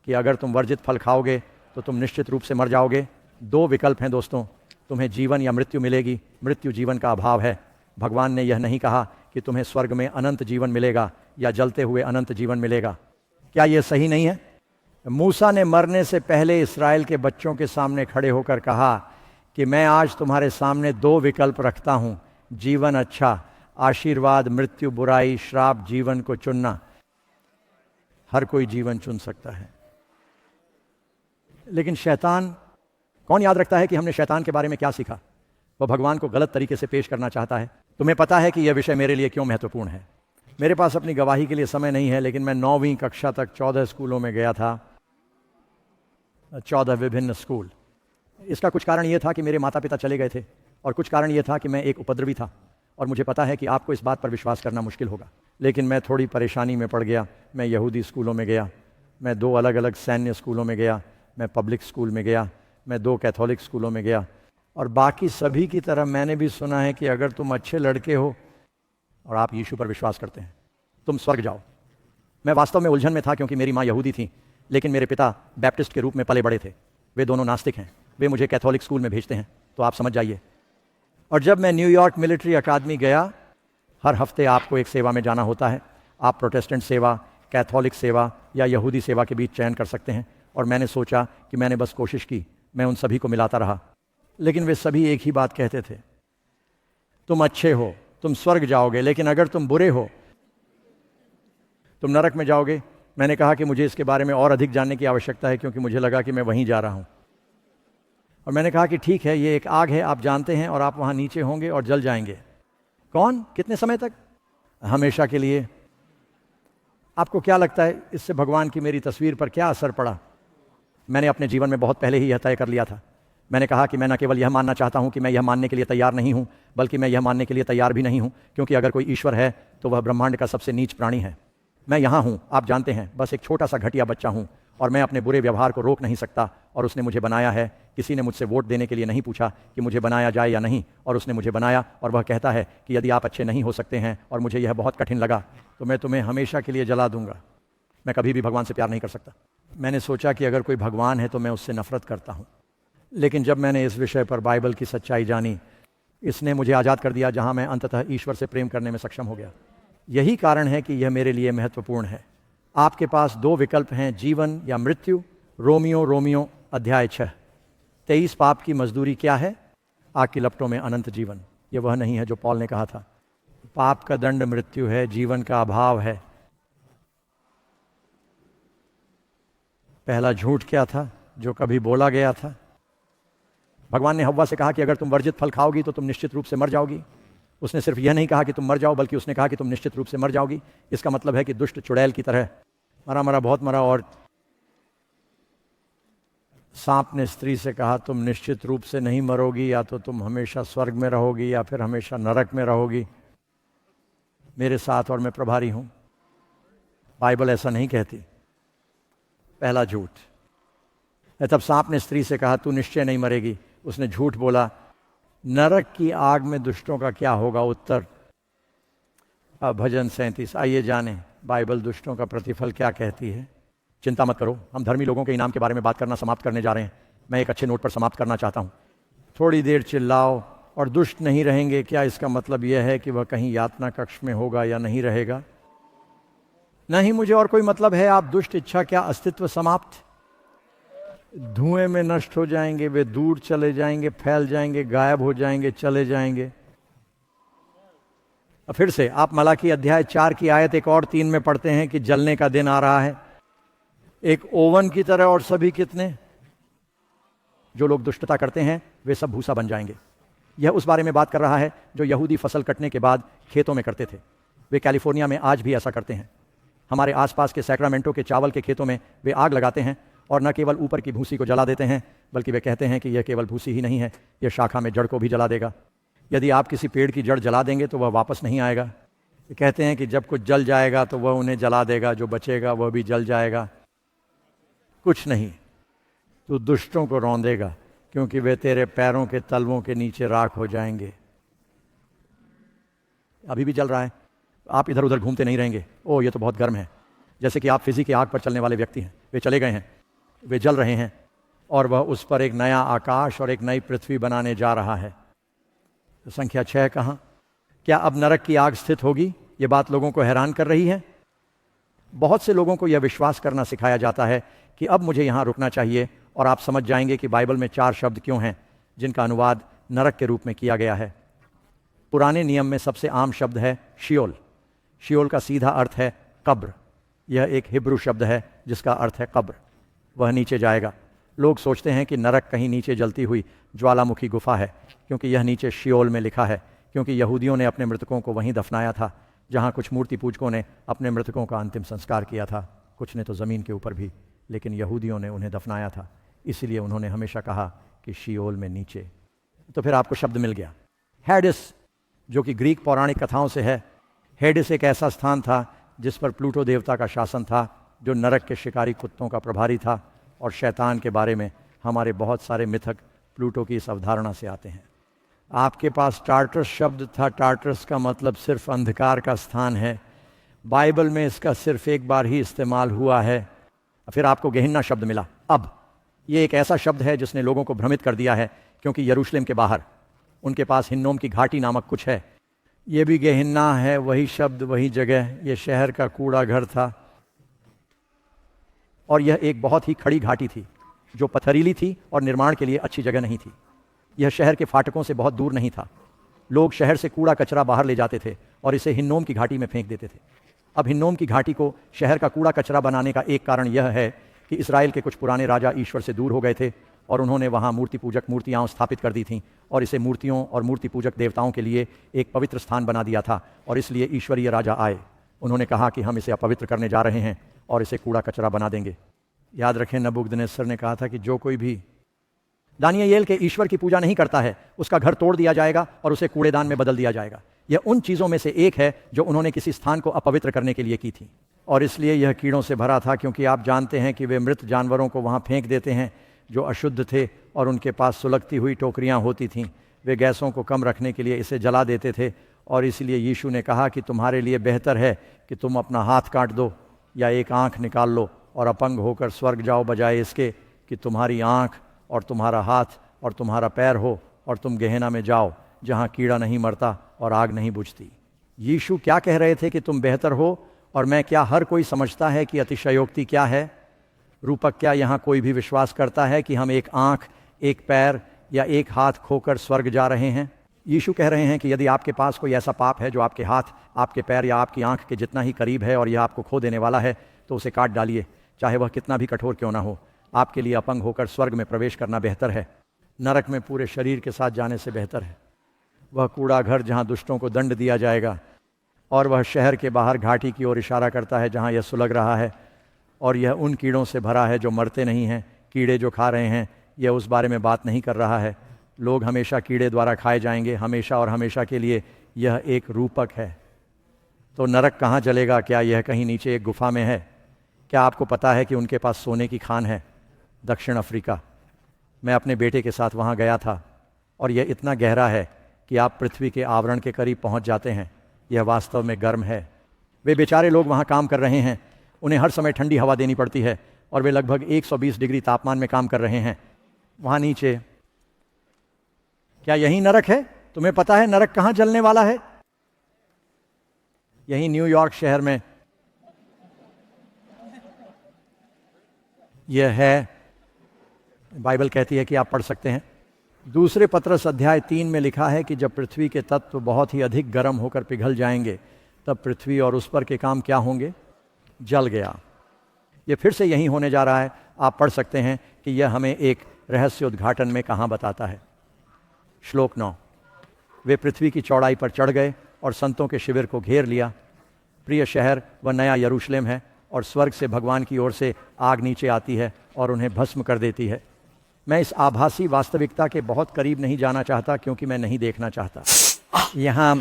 कि अगर तुम वर्जित फल खाओगे तो तुम निश्चित रूप से मर जाओगे। 2 विकल्प हैं दोस्तों, तुम्हें जीवन या मृत्यु मिलेगी। मृत्यु जीवन का अभाव है। भगवान ने यह नहीं कहा कि तुम्हें स्वर्ग में अनंत जीवन मिलेगा या जलते हुए अनंत जीवन मिलेगा। क्या यह सही नहीं है? मूसा ने मरने से पहले इस्राएल के बच्चों के सामने खड़े होकर कहा कि मैं आज तुम्हारे सामने 2 विकल्प रखता हूं, जीवन अच्छा, आशीर्वाद, मृत्यु बुराई, श्राप। जीवन को चुनना। हर कोई जीवन चुन सकता है, लेकिन शैतान, कौन याद रखता है कि हमने शैतान के बारे में क्या सीखा? वह भगवान को गलत तरीके से पेश करना चाहता है। तुम्हें पता है कि यह विषय मेरे लिए क्यों महत्वपूर्ण है? मेरे पास अपनी गवाही के लिए समय नहीं है, लेकिन मैं 9वीं कक्षा तक 14 स्कूलों में गया था, 14 विभिन्न स्कूल। इसका कुछ कारण यह था कि मेरे माता पिता चले गए थे, और कुछ कारण यह था कि मैं एक उपद्रवी था। और मुझे पता है कि आपको इस बात पर विश्वास करना मुश्किल होगा, लेकिन मैं थोड़ी परेशानी में पड़ गया। मैं यहूदी स्कूलों में गया, मैं 2 अलग अलग सैन्य स्कूलों में गया, मैं पब्लिक स्कूल में गया, मैं 2 कैथोलिक स्कूलों में गया। और बाकी सभी की तरह मैंने भी सुना है कि अगर तुम अच्छे लड़के हो और आप यीशु पर विश्वास करते हैं, तुम स्वर्ग जाओ। मैं वास्तव में उलझन में था, क्योंकि मेरी माँ यहूदी थी, लेकिन मेरे पिता बैप्टिस्ट के रूप में पले बड़े थे। वे दोनों नास्तिक हैं। वे मुझे कैथोलिक स्कूल में भेजते हैं। तो आप समझ जाइए। और जब मैं न्यूयॉर्क मिलिट्री अकादमी गया, हर हफ्ते आपको एक सेवा में जाना होता है। आप प्रोटेस्टेंट सेवा, कैथोलिक सेवा या यहूदी सेवा के बीच चयन कर सकते हैं। और मैंने सोचा कि मैंने बस कोशिश की, मैं उन सभी को मिलाता रहा, लेकिन वे सभी एक ही बात कहते थे, तुम अच्छे हो, तुम स्वर्ग जाओगे, लेकिन अगर तुम बुरे हो तुम नरक में जाओगे। मैंने कहा कि मुझे इसके बारे में और अधिक जानने की आवश्यकता है, क्योंकि मुझे लगा कि मैं वहीं जा रहा हूँ। और मैंने कहा कि ठीक है, ये एक आग है, आप जानते हैं, और आप वहाँ नीचे होंगे और जल जाएंगे। कौन? कितने समय तक? हमेशा के लिए। आपको क्या लगता है इससे भगवान की मेरी तस्वीर पर क्या असर पड़ा? मैंने अपने जीवन में बहुत पहले ही यह तय कर लिया था। मैंने कहा कि मैं न केवल यह मानना चाहता हूं कि मैं यह मानने के लिए तैयार नहीं हूं, बल्कि मैं यह मानने के लिए तैयार भी नहीं हूं, क्योंकि अगर कोई ईश्वर है तो वह ब्रह्मांड का सबसे नीच प्राणी है। मैं यहाँ हूँ, आप जानते हैं, बस एक छोटा सा घटिया बच्चा हूँ, और मैं अपने बुरे व्यवहार को रोक नहीं सकता। और उसने मुझे बनाया है। किसी ने मुझसे वोट देने के लिए नहीं पूछा कि मुझे बनाया जाए या नहीं, और उसने मुझे बनाया। और वह कहता है कि यदि आप अच्छे नहीं हो सकते हैं और मुझे यह बहुत कठिन लगा, तो मैं तुम्हें हमेशा के लिए जला दूंगा। मैं कभी भी भगवान से प्यार नहीं कर सकता। मैंने सोचा कि अगर कोई भगवान है तो मैं उससे नफरत करता हूँ। लेकिन जब मैंने इस विषय पर बाइबल की सच्चाई जानी, इसने मुझे आज़ाद कर दिया, जहाँ मैं अंततः ईश्वर से प्रेम करने में सक्षम हो गया। यही कारण है कि यह मेरे लिए महत्वपूर्ण है। आपके पास दो विकल्प हैं, जीवन या मृत्यु। रोमियो अध्याय 6। 23 पाप की मजदूरी क्या है? आग की लपटों में अनंत जीवन। यह वह नहीं है जो पॉल ने कहा था। पाप का दंड मृत्यु है, जीवन का अभाव है। पहला झूठ क्या था जो कभी बोला गया था? भगवान ने हव्वा से कहा कि अगर तुम वर्जित फल खाओगी तो तुम निश्चित रूप से मर जाओगी। उसने सिर्फ यह नहीं कहा कि तुम मर जाओ, बल्कि उसने कहा कि तुम निश्चित रूप से मर जाओगी। इसका मतलब है कि दुष्ट चुड़ैल की तरह मरा मरा बहुत मरा। और सांप ने स्त्री से कहा, तुम निश्चित रूप से नहीं मरोगी, या तो तुम हमेशा स्वर्ग में रहोगी या फिर हमेशा नरक में रहोगी मेरे साथ, और मैं प्रभारी हूं। बाइबल ऐसा नहीं कहती। पहला झूठ। तब सांप ने स्त्री से कहा, तू निश्चय नहीं मरेगी। उसने झूठ बोला। नरक की आग में दुष्टों का क्या होगा? उत्तर भजन 37। आइए जाने बाइबल दुष्टों का प्रतिफल क्या कहती है। चिंता मत करो, हम धर्मी लोगों के इनाम के बारे में बात करना समाप्त करने जा रहे हैं। मैं एक अच्छे नोट पर समाप्त करना चाहता हूं। थोड़ी देर चिल्लाओ और दुष्ट नहीं रहेंगे, क्या इसका मतलब यह है कि वह कहीं यातना कक्ष में होगा या नहीं रहेगा? नहीं, मुझे और कोई मतलब है। आप दुष्ट इच्छा क्या अस्तित्व समाप्त? धुएं में नष्ट हो जाएंगे, वे दूर चले जाएंगे, फैल जाएंगे, गायब हो जाएंगे, चले जाएंगे। फिर से आप मलाकी अध्याय 4 की आयत 1 और 3 में पढ़ते हैं कि जलने का दिन आ रहा है, एक ओवन की तरह, और सभी कितने? जो लोग दुष्टता करते हैं वे सब भूसा बन जाएंगे। यह उस बारे में बात कर रहा है जो यहूदी फसल कटने के बाद खेतों में करते थे। वे कैलिफोर्निया में आज भी ऐसा करते हैं। हमारे आसपास के सैक्रामेंटो के चावल के खेतों में वे आग लगाते हैं, और न केवल ऊपर की भूसी को जला देते हैं, बल्कि वे कहते हैं कि यह केवल भूसी ही नहीं है, यह शाखा में जड़ को भी जला देगा। यदि आप किसी पेड़ की जड़ जला देंगे तो वह वापस नहीं आएगा। वे कहते हैं कि जब कुछ जल जाएगा तो वह उन्हें जला देगा, जो बचेगा वह भी जल जाएगा। कुछ नहीं, तू दुष्टों को रौंदेगा, क्योंकि वे तेरे पैरों के तलवों के नीचे राख हो जाएंगे। अभी भी जल रहा है, आप इधर उधर घूमते नहीं रहेंगे। ओह, ये तो बहुत गर्म है। जैसे कि आप फिजी की आग पर चलने वाले व्यक्ति हैं। वे चले गए हैं, वे जल रहे हैं, और वह उस पर एक नया आकाश और एक नई पृथ्वी बनाने जा रहा है। तो संख्या 6 कहाँ? क्या अब नरक की आग स्थित होगी? ये बात लोगों को हैरान कर रही है। बहुत से लोगों को यह विश्वास करना सिखाया जाता है कि अब मुझे यहाँ रुकना चाहिए, और आप समझ जाएंगे कि बाइबल में 4 शब्द क्यों हैं जिनका अनुवाद नरक के रूप में किया गया है। पुराने नियम में सबसे आम शब्द है शियोल। शियोल का सीधा अर्थ है कब्र। यह एक हिब्रू शब्द है जिसका अर्थ है कब्र। वह नीचे जाएगा। लोग सोचते हैं कि नरक कहीं नीचे जलती हुई ज्वालामुखी गुफा है, क्योंकि यह नीचे शियोल में लिखा है, क्योंकि यहूदियों ने अपने मृतकों को वहीं दफनाया था जहाँ कुछ मूर्ति पूजकों ने अपने मृतकों का अंतिम संस्कार किया था। कुछ ने तो ज़मीन के ऊपर भी, लेकिन यहूदियों ने उन्हें दफनाया था, इसीलिए उन्होंने हमेशा कहा कि शियोल में नीचे। तो फिर आपको शब्द मिल गया हेडिस, जो कि ग्रीक पौराणिक कथाओं से है। हेडिस एक ऐसा स्थान था जिस पर प्लूटो देवता का शासन था, जो नरक के शिकारी कुत्तों का प्रभारी था। और शैतान के बारे में हमारे बहुत सारे मिथक प्लूटो की इस अवधारणा से आते हैं। आपके पास टार्टरस शब्द था। टार्टरस का मतलब सिर्फ अंधकार का स्थान है। बाइबल में इसका सिर्फ एक बार ही इस्तेमाल हुआ है। फिर आपको गेहिन्ना शब्द मिला। अब ये एक ऐसा शब्द है जिसने लोगों को भ्रमित कर दिया है, क्योंकि यरूशलेम के बाहर उनके पास हिन्नोम की घाटी नामक कुछ है। ये भी गेहिन्ना है, वही शब्द, वही जगह। ये शहर का कूड़ा घर था और यह एक बहुत ही खड़ी घाटी थी जो पथरीली थी और निर्माण के लिए अच्छी जगह नहीं थी। यह शहर के फाटकों से बहुत दूर नहीं था। लोग शहर से कूड़ा कचरा बाहर ले जाते थे और इसे हिन्नोम की घाटी में फेंक देते थे। अब हिन्नोम की घाटी को शहर का कूड़ा कचरा बनाने का एक कारण यह है कि इस्राएल के कुछ पुराने राजा ईश्वर से दूर हो गए थे और उन्होंने वहाँ मूर्ति पूजक मूर्तियाँ स्थापित कर दी थीं और इसे मूर्तियों और मूर्ति पूजक देवताओं के लिए एक पवित्र स्थान बना दिया था। और इसलिए ईश्वरीय राजा आए, उन्होंने कहा कि हम इसे अपवित्र करने जा रहे हैं और इसे कूड़ा कचरा बना देंगे। याद रखें, नबूकदनेस्सर ने कहा था कि जो कोई भी दानियेल के ईश्वर की पूजा नहीं करता है उसका घर तोड़ दिया जाएगा और उसे कूड़ेदान में बदल दिया जाएगा। यह उन चीज़ों में से एक है जो उन्होंने किसी स्थान को अपवित्र करने के लिए की थी। और इसलिए यह कीड़ों से भरा था, क्योंकि आप जानते हैं कि वे मृत जानवरों को वहाँ फेंक देते हैं जो अशुद्ध थे और उनके पास सुलगती हुई टोकरियाँ होती थीं। वे गैसों को कम रखने के लिए इसे जला देते थे। और इसलिए यीशु ने कहा कि तुम्हारे लिए बेहतर है कि तुम अपना हाथ काट दो या एक आँख निकाल लो और अपंग होकर स्वर्ग जाओ, बजाय इसके कि तुम्हारी आँख और तुम्हारा हाथ और तुम्हारा पैर हो और तुम गेहना में जाओ जहाँ कीड़ा नहीं मरता और आग नहीं बुझती। यीशु क्या कह रहे थे कि तुम बेहतर हो, और मैं क्या हर कोई समझता है कि अतिशयोक्ति क्या है? रूपक, क्या यहाँ कोई भी विश्वास करता है कि हम एक आँख, एक पैर या एक हाथ खोकर स्वर्ग जा रहे हैं? यीशु कह रहे हैं कि यदि आपके पास कोई ऐसा पाप है जो आपके हाथ, आपके पैर या आपकी आँख के जितना ही करीब है और यह आपको खो देने वाला है, तो उसे काट डालिए, चाहे वह कितना भी कठोर क्यों ना हो। आपके लिए अपंग होकर स्वर्ग में प्रवेश करना बेहतर है, नरक में पूरे शरीर के साथ जाने से बेहतर है। वह कूड़ा घर जहाँ दुष्टों को दंड दिया जाएगा, और वह शहर के बाहर घाटी की ओर इशारा करता है जहाँ यह सुलग रहा है, और यह उन कीड़ों से भरा है जो मरते नहीं हैं। कीड़े जो खा रहे हैं, यह उस बारे में बात नहीं कर रहा है। लोग हमेशा कीड़े द्वारा खाए जाएंगे, हमेशा और हमेशा के लिए। यह एक रूपक है। तो नरक कहाँ जलेगा? क्या यह कहीं नीचे एक गुफा में है? क्या आपको पता है कि उनके पास सोने की खान है? दक्षिण अफ्रीका। मैं अपने बेटे के साथ वहाँ गया था और यह इतना गहरा है कि आप पृथ्वी के आवरण के करीब पहुँच जाते हैं। यह वास्तव में गर्म है। वे बेचारे लोग वहाँ काम कर रहे हैं, उन्हें हर समय ठंडी हवा देनी पड़ती है और वे लगभग 120 डिग्री तापमान में काम कर रहे हैं वहाँ नीचे। क्या यही नरक है? तुम्हें पता है नरक कहाँ जलने वाला है? यही न्यूयॉर्क शहर में यह है। बाइबल कहती है कि आप पढ़ सकते हैं। दूसरे पत्रस अध्याय 3 में लिखा है कि जब पृथ्वी के तत्व बहुत ही अधिक गर्म होकर पिघल जाएंगे, तब पृथ्वी और उस पर के काम क्या होंगे? जल गया। ये फिर से यही होने जा रहा है। आप पढ़ सकते हैं कि यह हमें एक रहस्य उद्घाटन में कहाँ बताता है। श्लोक 9, वे पृथ्वी की चौड़ाई पर चढ़ गए और संतों के शिविर को घेर लिया। प्रिय शहर व नया यरूशलेम है और स्वर्ग से भगवान की ओर से आग नीचे आती है और उन्हें भस्म कर देती है। मैं इस आभासी वास्तविकता के बहुत करीब नहीं जाना चाहता, क्योंकि मैं नहीं देखना चाहता। यहाँ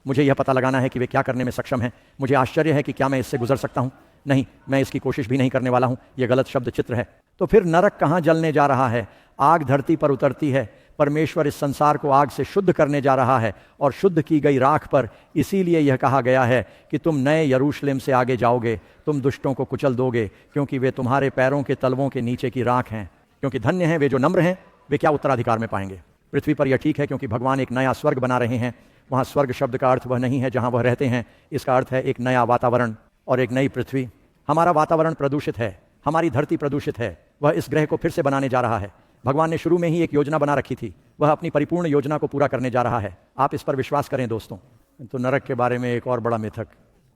मुझे यह पता लगाना है कि वे क्या करने में सक्षम हैं। मुझे आश्चर्य है कि क्या मैं इससे गुजर सकता हूँ। नहीं, मैं इसकी कोशिश भी नहीं करने वाला हूँ। यह गलत शब्द चित्र है। तो फिर नरक कहाँ जलने जा रहा है? आग धरती पर उतरती है। परमेश्वर इस संसार को आग से शुद्ध करने जा रहा है और शुद्ध की गई राख पर। इसीलिए यह कहा गया है कि तुम नए यरूशलेम से आगे जाओगे, तुम दुष्टों को कुचल दोगे, क्योंकि वे तुम्हारे पैरों के तलवों के नीचे की राख हैं। क्योंकि धन्य हैं वे जो नम्र हैं, वे क्या उत्तराधिकार में पाएंगे। पृथ्वी पर यह ठीक है, क्योंकि भगवान एक नया स्वर्ग बना रहे हैं। वहाँ स्वर्ग शब्द का अर्थ वह नहीं है जहाँ वह रहते हैं। इसका अर्थ है एक नया वातावरण और एक नई पृथ्वी। हमारा वातावरण प्रदूषित है, हमारी धरती प्रदूषित है। वह इस ग्रह को फिर से बनाने जा रहा है। भगवान ने शुरू में ही एक योजना बना रखी थी। वह अपनी परिपूर्ण योजना को पूरा करने जा रहा है। आप इस पर विश्वास करें दोस्तों। तो नरक के बारे में एक और बड़ा मिथक।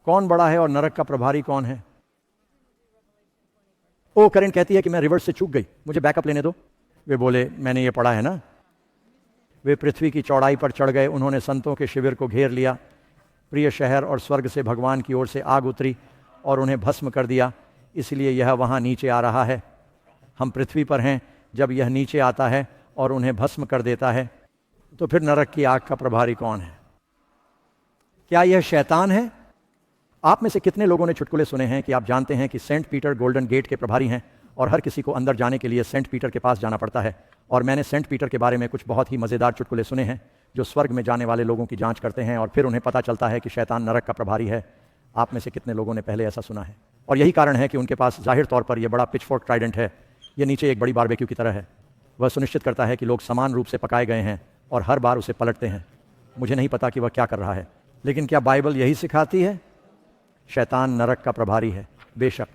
कौन बड़ा है और नरक का प्रभारी कौन है? ओ करेंट कहती है कि मैं रिवर्स से चूक गई, मुझे बैकअप लेने दो। वे बोले, मैंने ये पढ़ा है ना। वे पृथ्वी की चौड़ाई पर चढ़ गए, उन्होंने संतों के शिविर को घेर लिया। प्रिय शहर और स्वर्ग से भगवान की ओर से आग उतरी और उन्हें भस्म कर दिया। इसलिए यह वहाँ नीचे आ रहा है। हम पृथ्वी पर हैं जब यह नीचे आता है और उन्हें भस्म कर देता है। तो फिर नरक की आग का प्रभारी कौन है? क्या यह शैतान है? आप में से कितने लोगों ने चुटकुले सुने हैं कि आप जानते हैं कि सेंट पीटर गोल्डन गेट के प्रभारी हैं और हर किसी को अंदर जाने के लिए सेंट पीटर के पास जाना पड़ता है। और मैंने सेंट पीटर के बारे में कुछ बहुत ही मज़ेदार चुटकुले सुने हैं जो स्वर्ग में जाने वाले लोगों की जांच करते हैं और फिर उन्हें पता चलता है कि शैतान नरक का प्रभारी है। आप में से कितने लोगों ने पहले ऐसा सुना है? और यही कारण है कि उनके पास जाहिर तौर पर यह बड़ा पिचफोर्क ट्राइडेंट है। ये नीचे एक बड़ी बारबेक्यू की तरह है। वह सुनिश्चित करता है कि लोग समान रूप से पकाए गए हैं और हर बार उसे पलटते हैं। मुझे नहीं पता कि वह क्या कर रहा है, लेकिन क्या बाइबल यही सिखाती है? शैतान नरक का प्रभारी है। बेशक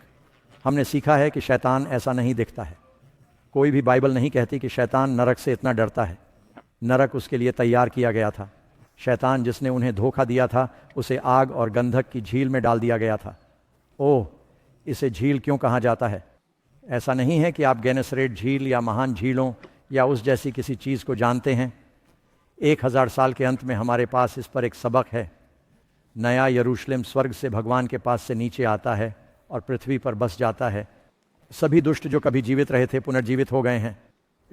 हमने सीखा है कि शैतान ऐसा नहीं दिखता है। कोई भी बाइबल नहीं कहती कि शैतान नरक से इतना डरता है। नरक उसके लिए तैयार किया गया था। शैतान जिसने उन्हें धोखा दिया था, उसे आग और गंधक की झील में डाल दिया गया था। ओह, इसे झील क्यों कहा जाता है? ऐसा नहीं है कि आप गेनेसरेट झील या महान झीलों या उस जैसी किसी चीज़ को जानते हैं। 1000 साल के अंत में हमारे पास इस पर एक सबक है। नया यरूशलेम स्वर्ग से भगवान के पास से नीचे आता है और पृथ्वी पर बस जाता है। सभी दुष्ट जो कभी जीवित रहे थे पुनर्जीवित हो गए हैं।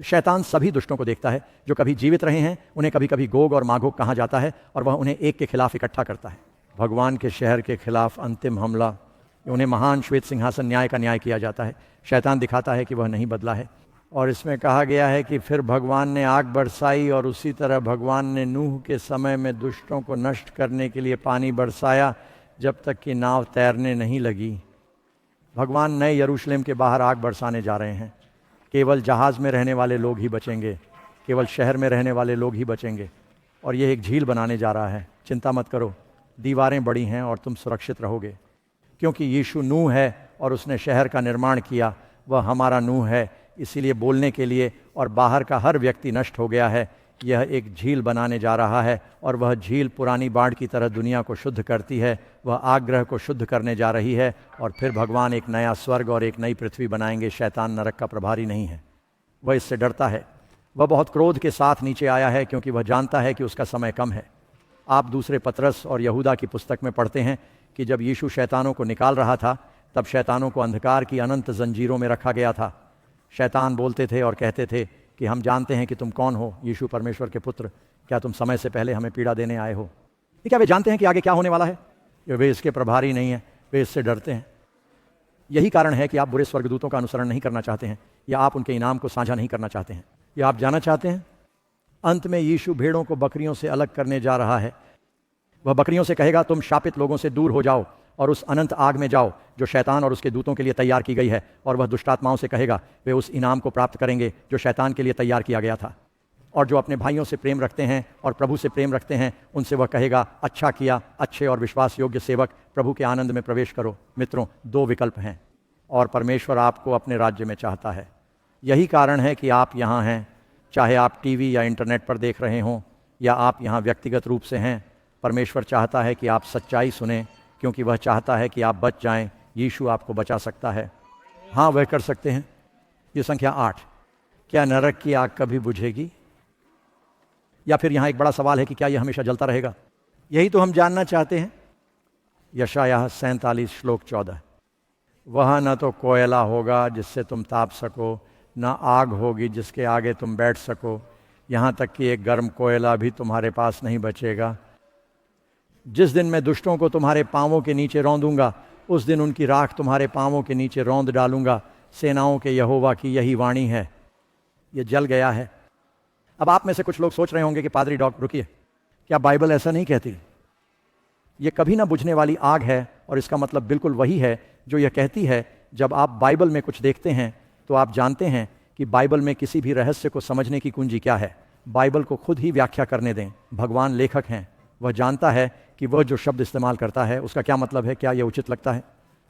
शैतान सभी दुष्टों को देखता है जो कभी जीवित रहे हैं। उन्हें कभी कभी गोग और मागोग कहा जाता है और वह उन्हें एक के खिलाफ इकट्ठा करता है। भगवान के शहर के खिलाफ अंतिम हमला, उन्हें महान श्वेत सिंहासन न्याय का न्याय किया जाता है। शैतान दिखाता है कि वह नहीं बदला है। और इसमें कहा गया है कि फिर भगवान ने आग बरसाई और उसी तरह भगवान ने नूह के समय में दुष्टों को नष्ट करने के लिए पानी बरसाया जब तक कि नाव तैरने नहीं लगी। भगवान नए यरूशलेम के बाहर आग बरसाने जा रहे हैं। केवल जहाज़ में रहने वाले लोग ही बचेंगे, केवल शहर में रहने वाले लोग ही बचेंगे। और यह एक झील बनाने जा रहा है। चिंता मत करो, दीवारें बड़ी हैं और तुम सुरक्षित रहोगे, क्योंकि यीशु नूह है और उसने शहर का निर्माण किया। वह हमारा नूह है, इसीलिए बोलने के लिए और बाहर का हर व्यक्ति नष्ट हो गया है। यह एक झील बनाने जा रहा है और वह झील पुरानी बाढ़ की तरह दुनिया को शुद्ध करती है। वह आग्रह को शुद्ध करने जा रही है और फिर भगवान एक नया स्वर्ग और एक नई पृथ्वी बनाएंगे। शैतान नरक का प्रभारी नहीं है, वह इससे डरता है। वह बहुत क्रोध के साथ नीचे आया है क्योंकि वह जानता है कि उसका समय कम है। आप दूसरे पतरस और यहूदा की पुस्तक में पढ़ते हैं कि जब यीशु शैतानों को निकाल रहा था, तब शैतानों को अंधकार की अनंत जंजीरों में रखा गया था। शैतान बोलते थे और कहते थे कि हम जानते हैं कि तुम कौन हो, यीशु परमेश्वर के पुत्र। क्या तुम समय से पहले हमें पीड़ा देने आए हो? क्या वे जानते हैं कि आगे क्या होने वाला है? वे इसके प्रभारी नहीं हैं, वे इससे डरते हैं। यही कारण है कि आप बुरे स्वर्गदूतों का अनुसरण नहीं करना चाहते हैं, या आप उनके इनाम को साझा नहीं करना चाहते हैं, या आप जाना चाहते हैं। अंत में यीशु भेड़ों को बकरियों से अलग करने जा रहा है। वह बकरियों से कहेगा, तुम शापित लोगों से दूर हो जाओ और उस अनंत आग में जाओ जो शैतान और उसके दूतों के लिए तैयार की गई है। और वह दुष्टात्माओं से कहेगा, वे उस इनाम को प्राप्त करेंगे जो शैतान के लिए तैयार किया गया था। और जो अपने भाइयों से प्रेम रखते हैं और प्रभु से प्रेम रखते हैं, उनसे वह कहेगा, अच्छा किया अच्छे और विश्वास योग्य सेवक, प्रभु के आनंद में प्रवेश करो। मित्रों, 2 विकल्प हैं और परमेश्वर आपको अपने राज्य में चाहता है। यही कारण है कि आप यहाँ हैं, चाहे आप टीवी या इंटरनेट पर देख रहे हों या आप यहाँ व्यक्तिगत रूप से हैं। परमेश्वर चाहता है कि आप सच्चाई सुने, क्योंकि वह चाहता है कि आप बच जाएं। यीशु आपको बचा सकता है। हाँ, वह कर सकते हैं। ये संख्या 8, क्या नरक की आग कभी बुझेगी? या फिर यहाँ एक बड़ा सवाल है कि क्या यह हमेशा जलता रहेगा? यही तो हम जानना चाहते हैं। यशायाह 47 श्लोक 14, वह न तो कोयला होगा जिससे तुम ताप सको, न आग होगी जिसके आगे तुम बैठ सको, यहाँ तक कि एक गर्म कोयला भी तुम्हारे पास नहीं बचेगा। जिस दिन मैं दुष्टों को तुम्हारे पांवों के नीचे रौंदूंगा, उस दिन उनकी राख तुम्हारे पांवों के नीचे रौंद डालूंगा। सेनाओं के यहोवा की यही वाणी है। ये जल गया है। अब आप में से कुछ लोग सोच रहे होंगे कि पादरी डॉक्टर, रुकिए, क्या बाइबल ऐसा नहीं कहती? ये कभी ना बुझने वाली आग है और इसका मतलब बिल्कुल वही है जो यह कहती है। जब आप बाइबल में कुछ देखते हैं तो आप जानते हैं कि बाइबल में किसी भी रहस्य को समझने की कुंजी क्या है। बाइबल को खुद ही व्याख्या करने दें। भगवान लेखक हैं, वह जानता है कि वह जो शब्द इस्तेमाल करता है उसका क्या मतलब है, क्या यह उचित लगता है।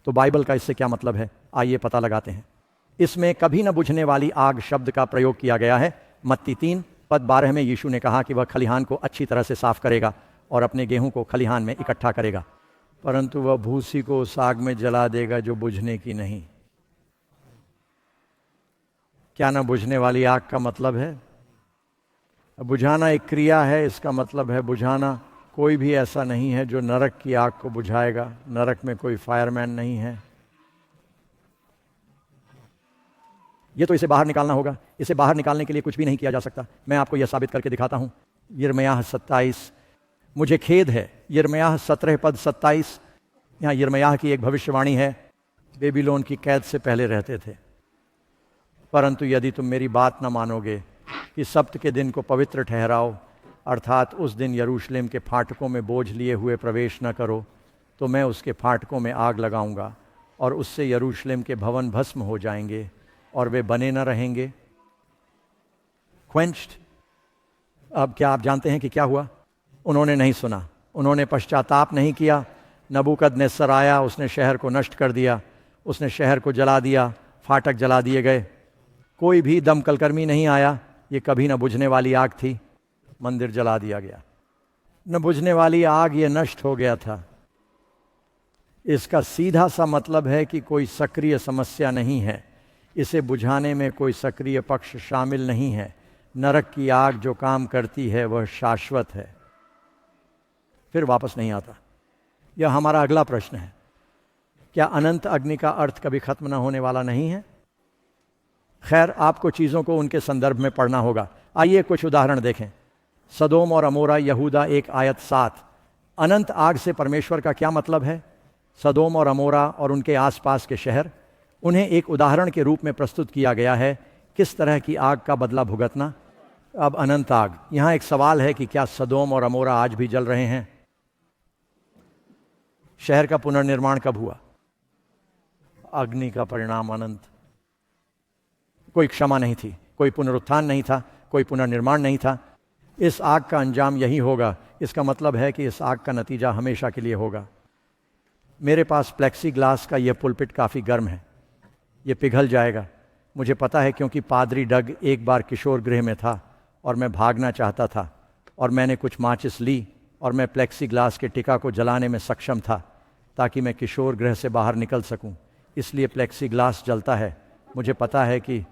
तो बाइबल का इससे क्या मतलब है, आइए पता लगाते हैं। इसमें कभी न बुझने वाली आग शब्द का प्रयोग किया गया है। मत्ती 3 पद 12 में यीशु ने कहा कि वह खलिहान को अच्छी तरह से साफ करेगा और अपने गेहूं को खलिहान में इकट्ठा करेगा, परंतु वह भूसी को उस आग में जला देगा जो बुझने की नहीं। क्या न बुझने वाली आग का मतलब है? बुझाना एक क्रिया है, इसका मतलब है बुझाना। कोई भी ऐसा नहीं है जो नरक की आग को बुझाएगा। नरक में कोई फायरमैन नहीं है। ये तो इसे बाहर निकालना होगा। इसे बाहर निकालने के लिए कुछ भी नहीं किया जा सकता। मैं आपको यह साबित करके दिखाता हूं। यिर्मयाह 27, मुझे खेद है, यिर्मयाह 17 पद 27। यहाँ यिर्मयाह की एक भविष्यवाणी है। बेबीलोन की कैद से पहले रहते थे, परंतु यदि तुम मेरी बात न मानोगे कि सब्त के दिन को पवित्र ठहराओ, अर्थात उस दिन यरूशलेम के फाटकों में बोझ लिए हुए प्रवेश न करो, तो मैं उसके फाटकों में आग लगाऊंगा और उससे यरूशलेम के भवन भस्म हो जाएंगे और वे बने न रहेंगे। क्वेंच्ड। अब क्या आप जानते हैं कि क्या हुआ? उन्होंने नहीं सुना, उन्होंने पश्चाताप नहीं किया। नबूकदनेस्सर आया, उसने शहर को नष्ट कर दिया, उसने शहर को जला दिया, फाटक जला दिए गए। कोई भी दमकलकर्मी नहीं आया, ये कभी न बुझने वाली आग थी, मंदिर जला दिया गया। न बुझने वाली आग, ये नष्ट हो गया था। इसका सीधा सा मतलब है कि कोई सक्रिय समस्या नहीं है, इसे बुझाने में कोई सक्रिय पक्ष शामिल नहीं है। नरक की आग जो काम करती है वह शाश्वत है, फिर वापस नहीं आता। यह हमारा अगला प्रश्न है, क्या अनंत अग्नि का अर्थ कभी खत्म न होने वाला नहीं है? खैर, आपको चीज़ों को उनके संदर्भ में पढ़ना होगा। आइए कुछ उदाहरण देखें। सदोम और अमोरा, यहूदा 1 आयत 7। अनंत आग से परमेश्वर का क्या मतलब है? सदोम और अमोरा और उनके आसपास के शहर, उन्हें एक उदाहरण के रूप में प्रस्तुत किया गया है किस तरह की आग का बदला भुगतना। अब अनंत आग, यहाँ एक सवाल है कि क्या सदोम और अमोरा आज भी जल रहे हैं? शहर का पुनर्निर्माण कब हुआ? अग्नि का परिणाम अनंत। कोई क्षमा नहीं थी, कोई पुनरुत्थान नहीं था, कोई पुनर्निर्माण नहीं था। इस आग का अंजाम यही होगा। इसका मतलब है कि इस आग का नतीजा हमेशा के लिए होगा। मेरे पास प्लेक्सी ग्लास का यह पुलपिट काफ़ी गर्म है, ये पिघल जाएगा। मुझे पता है क्योंकि पादरी डग एक बार किशोर गृह में था और मैं भागना चाहता था और मैंने कुछ माचिस ली और मैं प्लेक्सी ग्लास के टिका को जलाने में सक्षम था ताकि मैं किशोर गृह से बाहर निकल सकूं। इसलिए प्लेक्सी ग्लास जलता है। मुझे पता है कि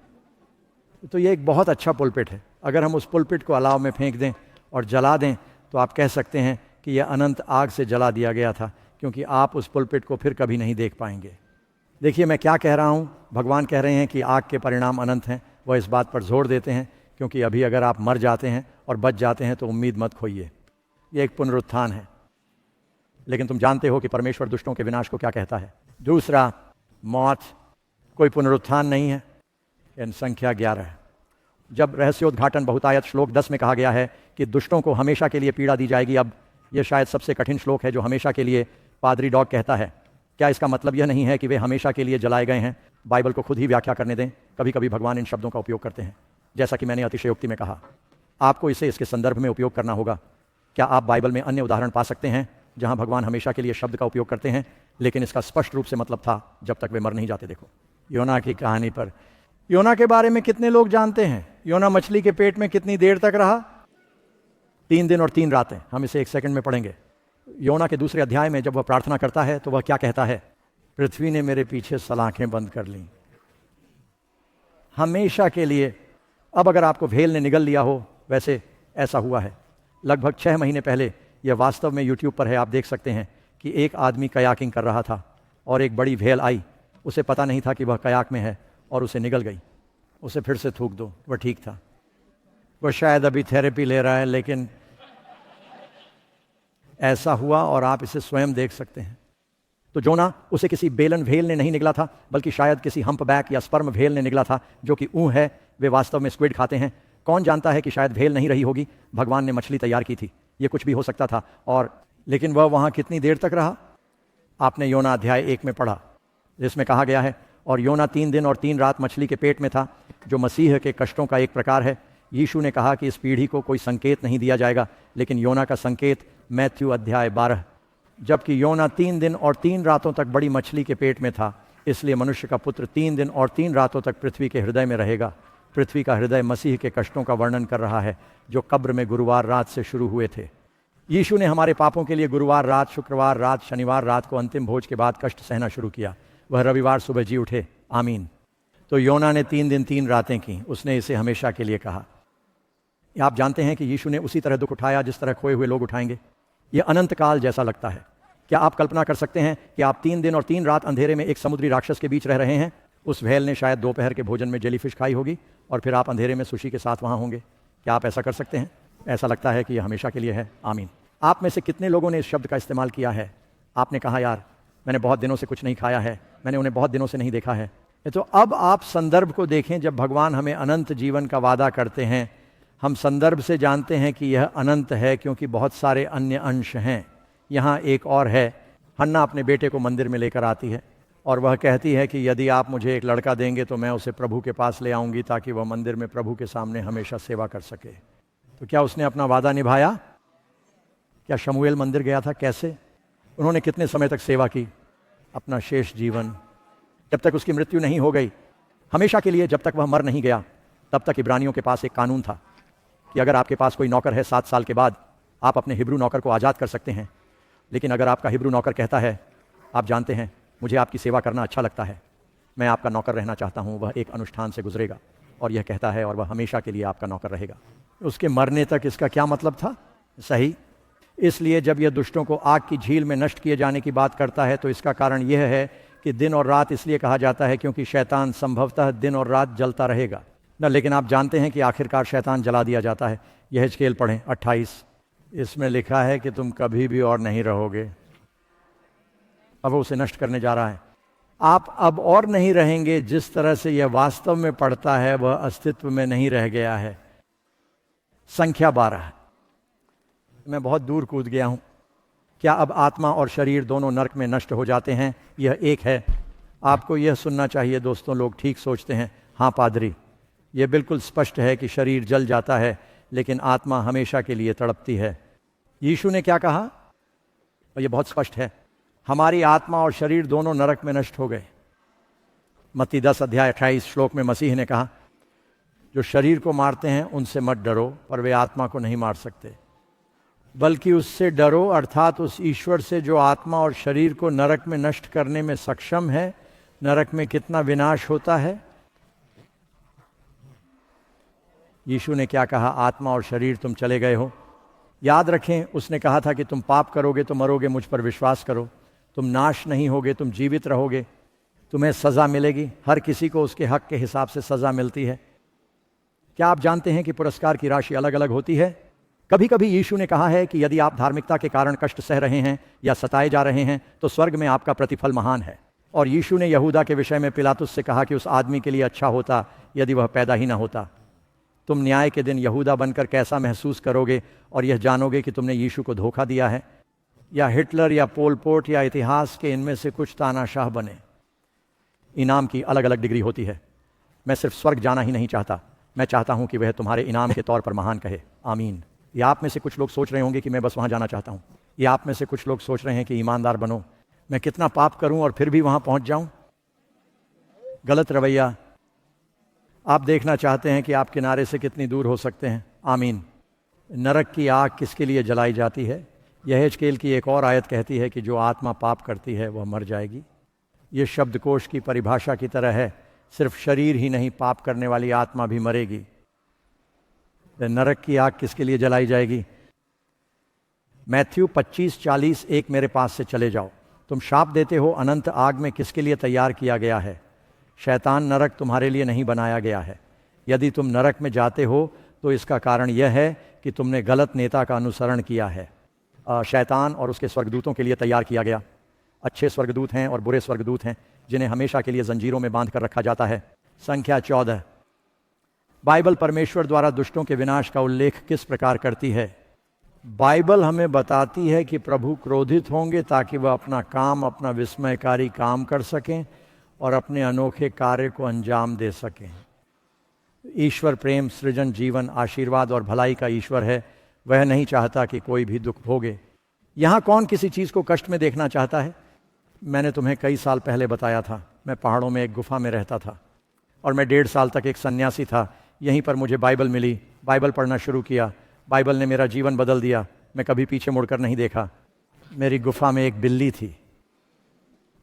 तो ये एक बहुत अच्छा पुलपिट है। अगर हम उस पुलपिट को अलाव में फेंक दें और जला दें तो आप कह सकते हैं कि यह अनंत आग से जला दिया गया था, क्योंकि आप उस पुलपिट को फिर कभी नहीं देख पाएंगे। देखिए मैं क्या कह रहा हूँ। भगवान कह रहे हैं कि आग के परिणाम अनंत हैं। वह इस बात पर जोर देते हैं क्योंकि अभी अगर आप मर जाते हैं और बच जाते हैं तो उम्मीद मत खोइए। यह एक पुनरुत्थान है, लेकिन तुम जानते हो कि परमेश्वर दुष्टों के विनाश को क्या कहता है। दूसरा, मौत, कोई पुनरुत्थान नहीं है। इन संख्या 11 है। जब रहस्योद्घाटन बहुतायत श्लोक 10 में कहा गया है कि दुष्टों को हमेशा के लिए पीड़ा दी जाएगी, अब यह शायद सबसे कठिन श्लोक है जो हमेशा के लिए पादरी डॉग कहता है। क्या इसका मतलब यह नहीं है कि वे हमेशा के लिए जलाए गए हैं? बाइबल को खुद ही व्याख्या करने दें। कभी कभी भगवान इन शब्दों का उपयोग करते हैं, जैसा कि मैंने अतिशयोक्ति में कहा। आपको इसे इसके संदर्भ में उपयोग करना होगा। क्या आप बाइबल में अन्य उदाहरण पा सकते हैं जहां भगवान हमेशा के लिए शब्द का उपयोग करते हैं, लेकिन इसका स्पष्ट रूप से मतलब था जब तक वे मर नहीं जाते? देखो योना की कहानी पर। योना के बारे में कितने लोग जानते हैं? योना मछली के पेट में कितनी देर तक रहा? 3 दिन और 3 रातें। हम इसे 1 सेकंड में पढ़ेंगे। योना के दूसरे अध्याय में जब वह प्रार्थना करता है तो वह क्या कहता है? पृथ्वी ने मेरे पीछे सलाखें बंद कर लीं। हमेशा के लिए। अब अगर आपको भेल ने निगल लिया हो, वैसे ऐसा हुआ है। लगभग 6 महीने पहले, यह वास्तव में यूट्यूब पर है, आप देख सकते हैं कि एक आदमी कयाकिंग कर रहा था और एक बड़ी भेल आई। उसे पता नहीं था कि वह कयाक में है और उसे निगल गई। उसे फिर से थूक दो, वह ठीक था। वह शायद अभी थेरेपी ले रहा है, लेकिन ऐसा हुआ और आप इसे स्वयं देख सकते हैं। तो जोना, उसे किसी बेलन भेल ने नहीं निगला था, बल्कि शायद किसी हम्पबैक या स्पर्म भेल ने निगला था, जो कि ऊँ है। वे वास्तव में स्क्विड खाते हैं। कौन जानता है कि शायद भेल नहीं रही होगी, भगवान ने मछली तैयार की थी। ये कुछ भी हो सकता था। और लेकिन वह वहाँ कितनी देर तक रहा? आपने योना अध्याय 1 में पढ़ा, जिसमें कहा गया है, और योना 3 दिन और 3 रात मछली के पेट में था, जो मसीह के कष्टों का एक प्रकार है। यीशु ने कहा कि इस पीढ़ी को कोई संकेत नहीं दिया जाएगा, लेकिन योना का संकेत मैथ्यू अध्याय 12। जबकि योना 3 दिन और 3 रातों तक बड़ी मछली के पेट में था, इसलिए मनुष्य का पुत्र 3 दिन और 3 रातों तक पृथ्वी के हृदय में रहेगा। पृथ्वी का हृदय मसीह के कष्टों का वर्णन कर रहा है, जो कब्र में गुरुवार रात से शुरू हुए थे। यीशु ने हमारे पापों के लिए गुरुवार रात, शुक्रवार रात, शनिवार रात को अंतिम भोज के बाद कष्ट सहना शुरू किया। वह रविवार सुबह जी उठे। आमीन। तो योना ने 3 दिन 3 रातें की। उसने इसे हमेशा के लिए कहा। आप जानते हैं कि यीशु ने उसी तरह दुख उठाया जिस तरह खोए हुए लोग उठाएंगे। यह अनंत काल जैसा लगता है। क्या आप कल्पना कर सकते हैं कि आप 3 दिन और 3 रात अंधेरे में एक समुद्री राक्षस के बीच रह रहे हैं? उस व्हेल ने शायद दोपहर के भोजन में जेलीफिश खाई होगी और फिर आप अंधेरे में सुशी के साथ वहाँ होंगे। क्या आप ऐसा कर सकते हैं? ऐसा लगता है कि यह हमेशा के लिए है। आमीन। आप में से कितने लोगों ने इस शब्द का इस्तेमाल किया है? आपने कहा, यार मैंने बहुत दिनों से कुछ नहीं खाया है, मैंने उन्हें बहुत दिनों से नहीं देखा है। तो अब आप संदर्भ को देखें। जब भगवान हमें अनंत जीवन का वादा करते हैं, हम संदर्भ से जानते हैं कि यह अनंत है, क्योंकि बहुत सारे अन्य अंश हैं। यहाँ एक और है। हन्ना अपने बेटे को मंदिर में लेकर आती है और वह कहती है कि यदि आप मुझे एक लड़का देंगे तो मैं उसे प्रभु के पास ले आऊँगी ताकि वह मंदिर में प्रभु के सामने हमेशा सेवा कर सके। तो क्या उसने अपना वादा निभाया? क्या शमूएल मंदिर गया था? कैसे? उन्होंने कितने समय तक सेवा की? अपना शेष जीवन, जब तक उसकी मृत्यु नहीं हो गई, हमेशा के लिए, जब तक वह मर नहीं गया, तब तक इब्रानियों के पास एक कानून था कि अगर आपके पास कोई नौकर है 7 साल के बाद आप अपने हिब्रू नौकर को आज़ाद कर सकते हैं। लेकिन अगर आपका हिब्रू नौकर कहता है, आप जानते हैं मुझे आपकी सेवा करना अच्छा लगता है, मैं आपका नौकर रहना चाहता हूँ, वह एक अनुष्ठान से गुजरेगा और यह कहता है और वह हमेशा के लिए आपका नौकर रहेगा। उसके मरने तक इसका क्या मतलब था? सही। इसलिए जब यह दुष्टों को आग की झील में नष्ट किए जाने की बात करता है तो इसका कारण यह है कि दिन और रात इसलिए कहा जाता है क्योंकि शैतान संभवतः दिन और रात जलता रहेगा ना। लेकिन आप जानते हैं कि आखिरकार शैतान जला दिया जाता है। यह हिजकेल पढ़ें 28, इसमें लिखा है कि तुम कभी भी और नहीं रहोगे। अब वो उसे नष्ट करने जा रहा है। आप अब और नहीं रहेंगे। जिस तरह से यह वास्तव में पढ़ता है वह अस्तित्व में नहीं रह गया है। संख्या 12। मैं बहुत दूर कूद गया हूं। क्या अब आत्मा और शरीर दोनों नरक में नष्ट हो जाते हैं? यह एक है। आपको यह सुनना चाहिए दोस्तों। लोग ठीक सोचते हैं, हाँ पादरी, यह बिल्कुल स्पष्ट है कि शरीर जल जाता है लेकिन आत्मा हमेशा के लिए तड़पती है। यीशु ने क्या कहा? और यह बहुत स्पष्ट है, हमारी आत्मा और शरीर दोनों नरक में नष्ट हो गए। मत्ती 10 अध्याय 28 श्लोक में मसीह ने कहा, जो शरीर को मारते हैं उनसे मत डरो, पर वे आत्मा को नहीं मार सकते, बल्कि उससे डरो, अर्थात उस ईश्वर से जो आत्मा और शरीर को नरक में नष्ट करने में सक्षम है। नरक में कितना विनाश होता है। यीशु ने क्या कहा? आत्मा और शरीर तुम चले गए हो। याद रखें, उसने कहा था कि तुम पाप करोगे तो मरोगे, मुझ पर विश्वास करो, तुम नाश नहीं होगे, तुम जीवित रहोगे, तुम्हें सज़ा मिलेगी। हर किसी को उसके हक के हिसाब से सज़ा मिलती है। क्या आप जानते हैं कि पुरस्कार की राशि अलग अलग होती है? कभी कभी यीशु ने कहा है कि यदि आप धार्मिकता के कारण कष्ट सह रहे हैं या सताए जा रहे हैं तो स्वर्ग में आपका प्रतिफल महान है। और यीशु ने यहूदा के विषय में पिलातुस से कहा कि उस आदमी के लिए अच्छा होता यदि वह पैदा ही ना होता। तुम न्याय के दिन यहूदा बनकर कैसा महसूस करोगे और यह जानोगे कि तुमने यीशु को धोखा दिया है? या हिटलर या पोल पोट या इतिहास के इनमें से कुछ तानाशाह बने। इनाम की अलग अलग डिग्री होती है। मैं सिर्फ स्वर्ग जाना ही नहीं चाहता, मैं चाहता हूं कि वह तुम्हारे इनाम के तौर पर महान कहे, आमीन। या आप में से कुछ लोग सोच रहे होंगे कि मैं बस वहां जाना चाहता हूं। या आप में से कुछ लोग सोच रहे हैं कि ईमानदार बनो, मैं कितना पाप करूं और फिर भी वहां पहुंच जाऊं। गलत रवैया। आप देखना चाहते हैं कि आप किनारे से कितनी दूर हो सकते हैं, आमीन। नरक की आग किसके लिए जलाई जाती है? यह हिजकेल की एक और आयत कहती है कि जो आत्मा पाप करती है वह मर जाएगी। यह शब्दकोश की परिभाषा की तरह है, सिर्फ शरीर ही नहीं, पाप करने वाली आत्मा भी मरेगी। नरक की आग किसके लिए जलाई जाएगी? मैथ्यू 25:40, एक मेरे पास से चले जाओ, तुम शाप देते हो अनंत आग में किसके लिए तैयार किया गया है? शैतान नरक तुम्हारे लिए नहीं बनाया गया है। यदि तुम नरक में जाते हो तो इसका कारण यह है कि तुमने गलत नेता का अनुसरण किया है। शैतान और उसके स्वर्गदूतों के लिए तैयार किया गया। अच्छे स्वर्गदूत हैं और बुरे स्वर्गदूत हैं जिन्हें हमेशा के लिए जंजीरों में बांध कर रखा जाता है। संख्या 14। बाइबल परमेश्वर द्वारा दुष्टों के विनाश का उल्लेख किस प्रकार करती है? बाइबल हमें बताती है कि प्रभु क्रोधित होंगे ताकि वह अपना काम, अपना विस्मयकारी काम कर सकें और अपने अनोखे कार्य को अंजाम दे सकें। ईश्वर प्रेम, सृजन, जीवन, आशीर्वाद और भलाई का ईश्वर है। वह नहीं चाहता कि कोई भी दुख भोगे। यहाँ कौन किसी चीज़ को कष्ट में देखना चाहता है? मैंने तुम्हें कई साल पहले बताया था, मैं पहाड़ों में एक गुफा में रहता था और मैं 1.5 साल तक एक सन्यासी था। यहीं पर मुझे बाइबल मिली, बाइबल पढ़ना शुरू किया। बाइबल ने मेरा जीवन बदल दिया। मैं कभी पीछे मुड़कर नहीं देखा। मेरी गुफा में एक बिल्ली थी,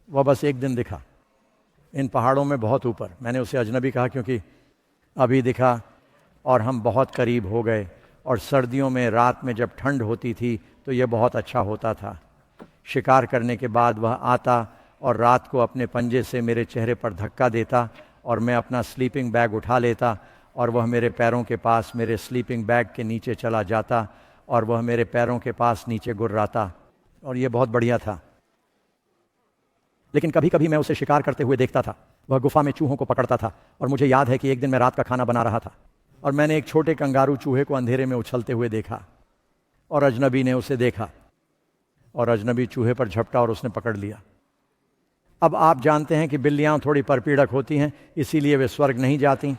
वह बस एक दिन दिखा, इन पहाड़ों में बहुत ऊपर। मैंने उसे अजनबी कहा क्योंकि अभी दिखा और हम बहुत करीब हो गए। और सर्दियों में रात में जब ठंड होती थी तो यह बहुत अच्छा होता था। शिकार करने के बाद वह आता और रात को अपने पंजे से मेरे चेहरे पर धक्का देता और मैं अपना स्लीपिंग बैग उठा लेता और वह मेरे पैरों के पास, मेरे स्लीपिंग बैग के नीचे चला जाता और वह मेरे पैरों के पास नीचे गुर्राता और यह बहुत बढ़िया था। लेकिन कभी कभी मैं उसे शिकार करते हुए देखता था। वह गुफा में चूहों को पकड़ता था और मुझे याद है कि एक दिन मैं रात का खाना बना रहा था और मैंने एक छोटे कंगारू चूहे को अंधेरे में उछलते हुए देखा और अजनबी ने उसे देखा और अजनबी चूहे पर झपटा और उसने पकड़ लिया। अब आप जानते हैं कि बिल्लियाँ थोड़ी परपीड़क होती हैं, इसीलिए वे स्वर्ग नहीं जाती।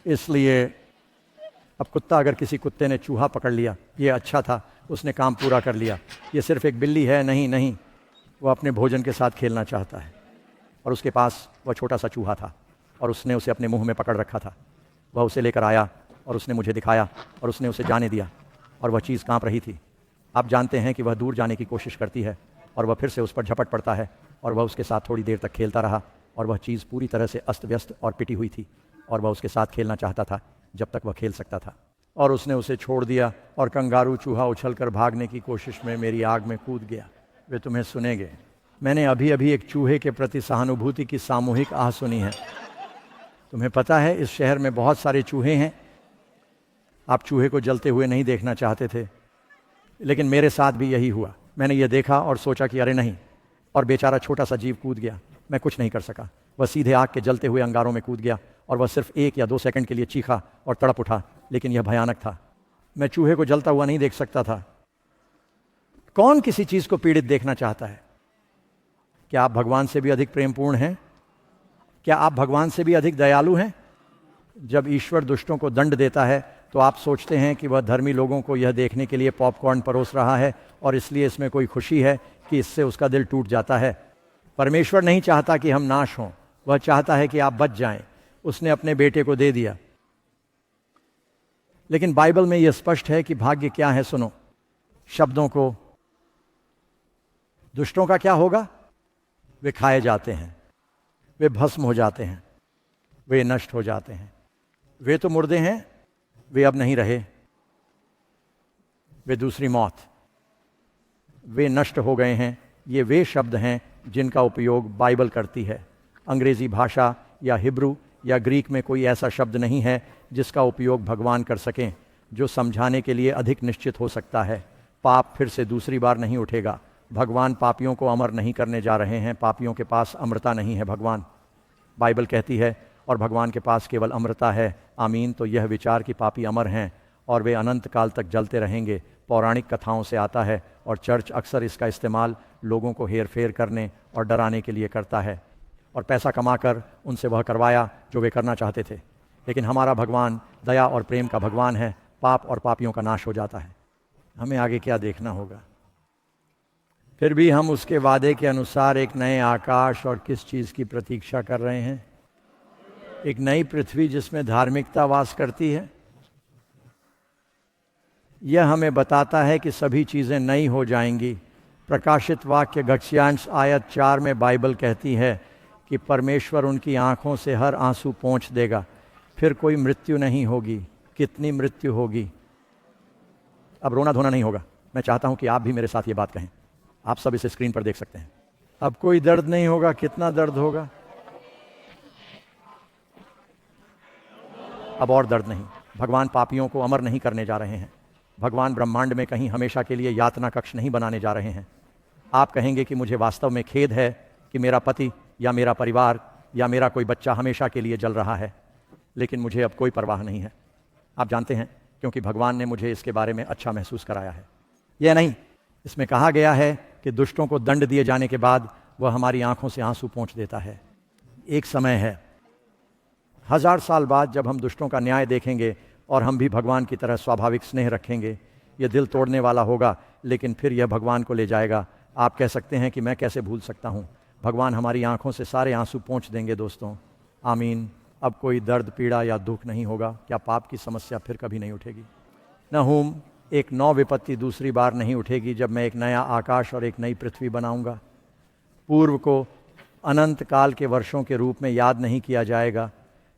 इसलिए अब कुत्ता, अगर किसी कुत्ते ने चूहा पकड़ लिया, ये अच्छा था, उसने काम पूरा कर लिया, ये सिर्फ एक बिल्ली है, नहीं, वो अपने भोजन के साथ खेलना चाहता है। और उसके पास वह छोटा सा चूहा था और उसने उसे अपने मुंह में पकड़ रखा था। वह उसे लेकर आया और उसने मुझे दिखाया और उसने उसे जाने दिया और वह चीज़ काँप रही थी। आप जानते हैं कि वह दूर जाने की कोशिश करती है और वह फिर से उस पर झपट पड़ता है और वह उसके साथ थोड़ी देर तक खेलता रहा और वह चीज़ पूरी तरह से अस्त व्यस्त और पिटी हुई थी और वह उसके साथ खेलना चाहता था जब तक वह खेल सकता था। और उसने उसे छोड़ दिया और कंगारू चूहा उछलकर भागने की कोशिश में मेरी आग में कूद गया। वे तुम्हें सुनेंगे। मैंने अभी अभी एक चूहे के प्रति सहानुभूति की सामूहिक आह सुनी है। तुम्हें पता है, इस शहर में बहुत सारे चूहे हैं। आप चूहे को जलते हुए नहीं देखना चाहते थे, लेकिन मेरे साथ भी यही हुआ। मैंने ये देखा और सोचा कि अरे नहीं, और बेचारा छोटा सा जीव कूद गया। मैं कुछ नहीं कर सका। वह सीधे आग के जलते हुए अंगारों में कूद गया और वह सिर्फ 1 या 2 सेकंड के लिए चीखा और तड़प उठा, लेकिन यह भयानक था। मैं चूहे को जलता हुआ नहीं देख सकता था। कौन किसी चीज को पीड़ित देखना चाहता है? क्या आप भगवान से भी अधिक प्रेमपूर्ण हैं? क्या आप भगवान से भी अधिक दयालु हैं? जब ईश्वर दुष्टों को दंड देता है तो आप सोचते हैं कि वह धर्मी लोगों को यह देखने के लिए पॉपकॉर्न परोस रहा है और इसलिए इसमें कोई खुशी है कि इससे उसका दिल टूट जाता है। परमेश्वर नहीं चाहता कि हम नाश हों, वह चाहता है कि आप बच जाएं। उसने अपने बेटे को दे दिया। लेकिन बाइबल में यह स्पष्ट है कि भाग्य क्या है। सुनो शब्दों को। दुष्टों का क्या होगा? वे खाए जाते हैं, वे भस्म हो जाते हैं, वे नष्ट हो जाते हैं। वे तो मुर्दे हैं, वे अब नहीं रहे, वे दूसरी मौत, वे नष्ट हो गए हैं। ये वे शब्द हैं जिनका उपयोग बाइबल करती है। अंग्रेजी भाषा या हिब्रू या ग्रीक में कोई ऐसा शब्द नहीं है जिसका उपयोग भगवान कर सकें जो समझाने के लिए अधिक निश्चित हो सकता है। पाप फिर से दूसरी बार नहीं उठेगा। भगवान पापियों को अमर नहीं करने जा रहे हैं। पापियों के पास अमरता नहीं है। भगवान, बाइबल कहती है, और भगवान के पास केवल अमरता है। आमीन। तो यह विचार कि पापी अमर हैं और वे अनंत काल तक जलते रहेंगे पौराणिक कथाओं से आता है, और चर्च अक्सर इसका इस्तेमाल लोगों को हेर फेर करने और डराने के लिए करता है, और पैसा कमाकर उनसे वह करवाया जो वे करना चाहते थे। लेकिन हमारा भगवान दया और प्रेम का भगवान है। पाप और पापियों का नाश हो जाता है। हमें आगे क्या देखना होगा? फिर भी हम उसके वादे के अनुसार एक नए आकाश और किस चीज़ की प्रतीक्षा कर रहे हैं? एक नई पृथ्वी जिसमें धार्मिकता वास करती है। यह हमें बताता है कि सभी चीज़ें नई हो जाएंगी। प्रकाशित वाक्य गद्यांश आयत 4 में बाइबल कहती है कि परमेश्वर उनकी आंखों से हर आंसू पोंछ देगा। फिर कोई मृत्यु नहीं होगी। कितनी मृत्यु होगी? अब रोना धोना नहीं होगा। मैं चाहता हूं कि आप भी मेरे साथ ये बात कहें। आप सब इसे स्क्रीन पर देख सकते हैं। अब कोई दर्द नहीं होगा। कितना दर्द होगा? अब और दर्द नहीं। भगवान पापियों को अमर नहीं करने जा रहे हैं। भगवान ब्रह्मांड में कहीं हमेशा के लिए यातना कक्ष नहीं बनाने जा रहे हैं। आप कहेंगे कि मुझे वास्तव में खेद है कि मेरा पति या मेरा परिवार या मेरा कोई बच्चा हमेशा के लिए जल रहा है, लेकिन मुझे अब कोई परवाह नहीं है। आप जानते हैं, क्योंकि भगवान ने मुझे इसके बारे में अच्छा महसूस कराया है। यह नहीं, इसमें कहा गया है कि दुष्टों को दंड दिए जाने के बाद वह हमारी आंखों से आंसू पोंछ देता है। एक समय है, 1000 साल बाद, जब हम दुष्टों का न्याय देखेंगे और हम भी भगवान की तरह स्वाभाविक स्नेह रखेंगे। यह दिल तोड़ने वाला होगा, लेकिन फिर यह भगवान को ले जाएगा। आप कह सकते हैं कि मैं कैसे भूल सकता हूँ। भगवान हमारी आंखों से सारे आंसू पोंछ देंगे दोस्तों। आमीन। अब कोई दर्द, पीड़ा या दुख नहीं होगा। क्या पाप की समस्या फिर कभी नहीं उठेगी? नहूम, एक नौ विपत्ति दूसरी बार नहीं उठेगी जब मैं एक नया आकाश और एक नई पृथ्वी बनाऊंगा। पूर्व को अनंत काल के वर्षों के रूप में याद नहीं किया जाएगा।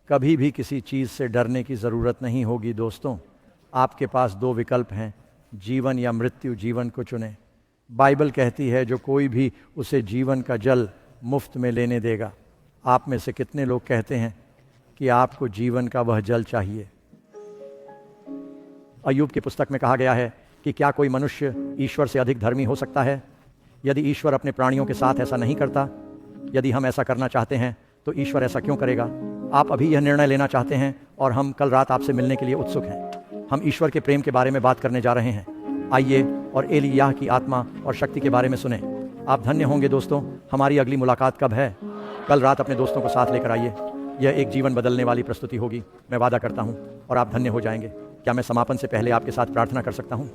कभी भी किसी चीज़ से डरने की ज़रूरत नहीं होगी दोस्तों। आपके पास 2 विकल्प हैं, जीवन या मृत्यु। जीवन को चुनें। बाइबल कहती है जो कोई भी उसे जीवन का जल मुफ्त में लेने देगा। आप में से कितने लोग कहते हैं कि आपको जीवन का वह जल चाहिए? अय्यूब की पुस्तक में कहा गया है कि क्या कोई मनुष्य ईश्वर से अधिक धर्मी हो सकता है? यदि ईश्वर अपने प्राणियों के साथ ऐसा नहीं करता, यदि हम ऐसा करना चाहते हैं तो ईश्वर ऐसा क्यों करेगा? आप अभी यह निर्णय लेना चाहते हैं और हम कल रात आपसे मिलने के लिए उत्सुक हैं। हम ईश्वर के प्रेम के बारे में बात करने जा रहे हैं। आइए और एलियाह की आत्मा और शक्ति के बारे में सुने। आप धन्य होंगे दोस्तों। हमारी अगली मुलाकात कब है? कल रात अपने दोस्तों को साथ लेकर आइए। यह एक जीवन बदलने वाली प्रस्तुति होगी, मैं वादा करता हूँ, और आप धन्य हो जाएंगे। क्या मैं समापन से पहले आपके साथ प्रार्थना कर सकता हूँ?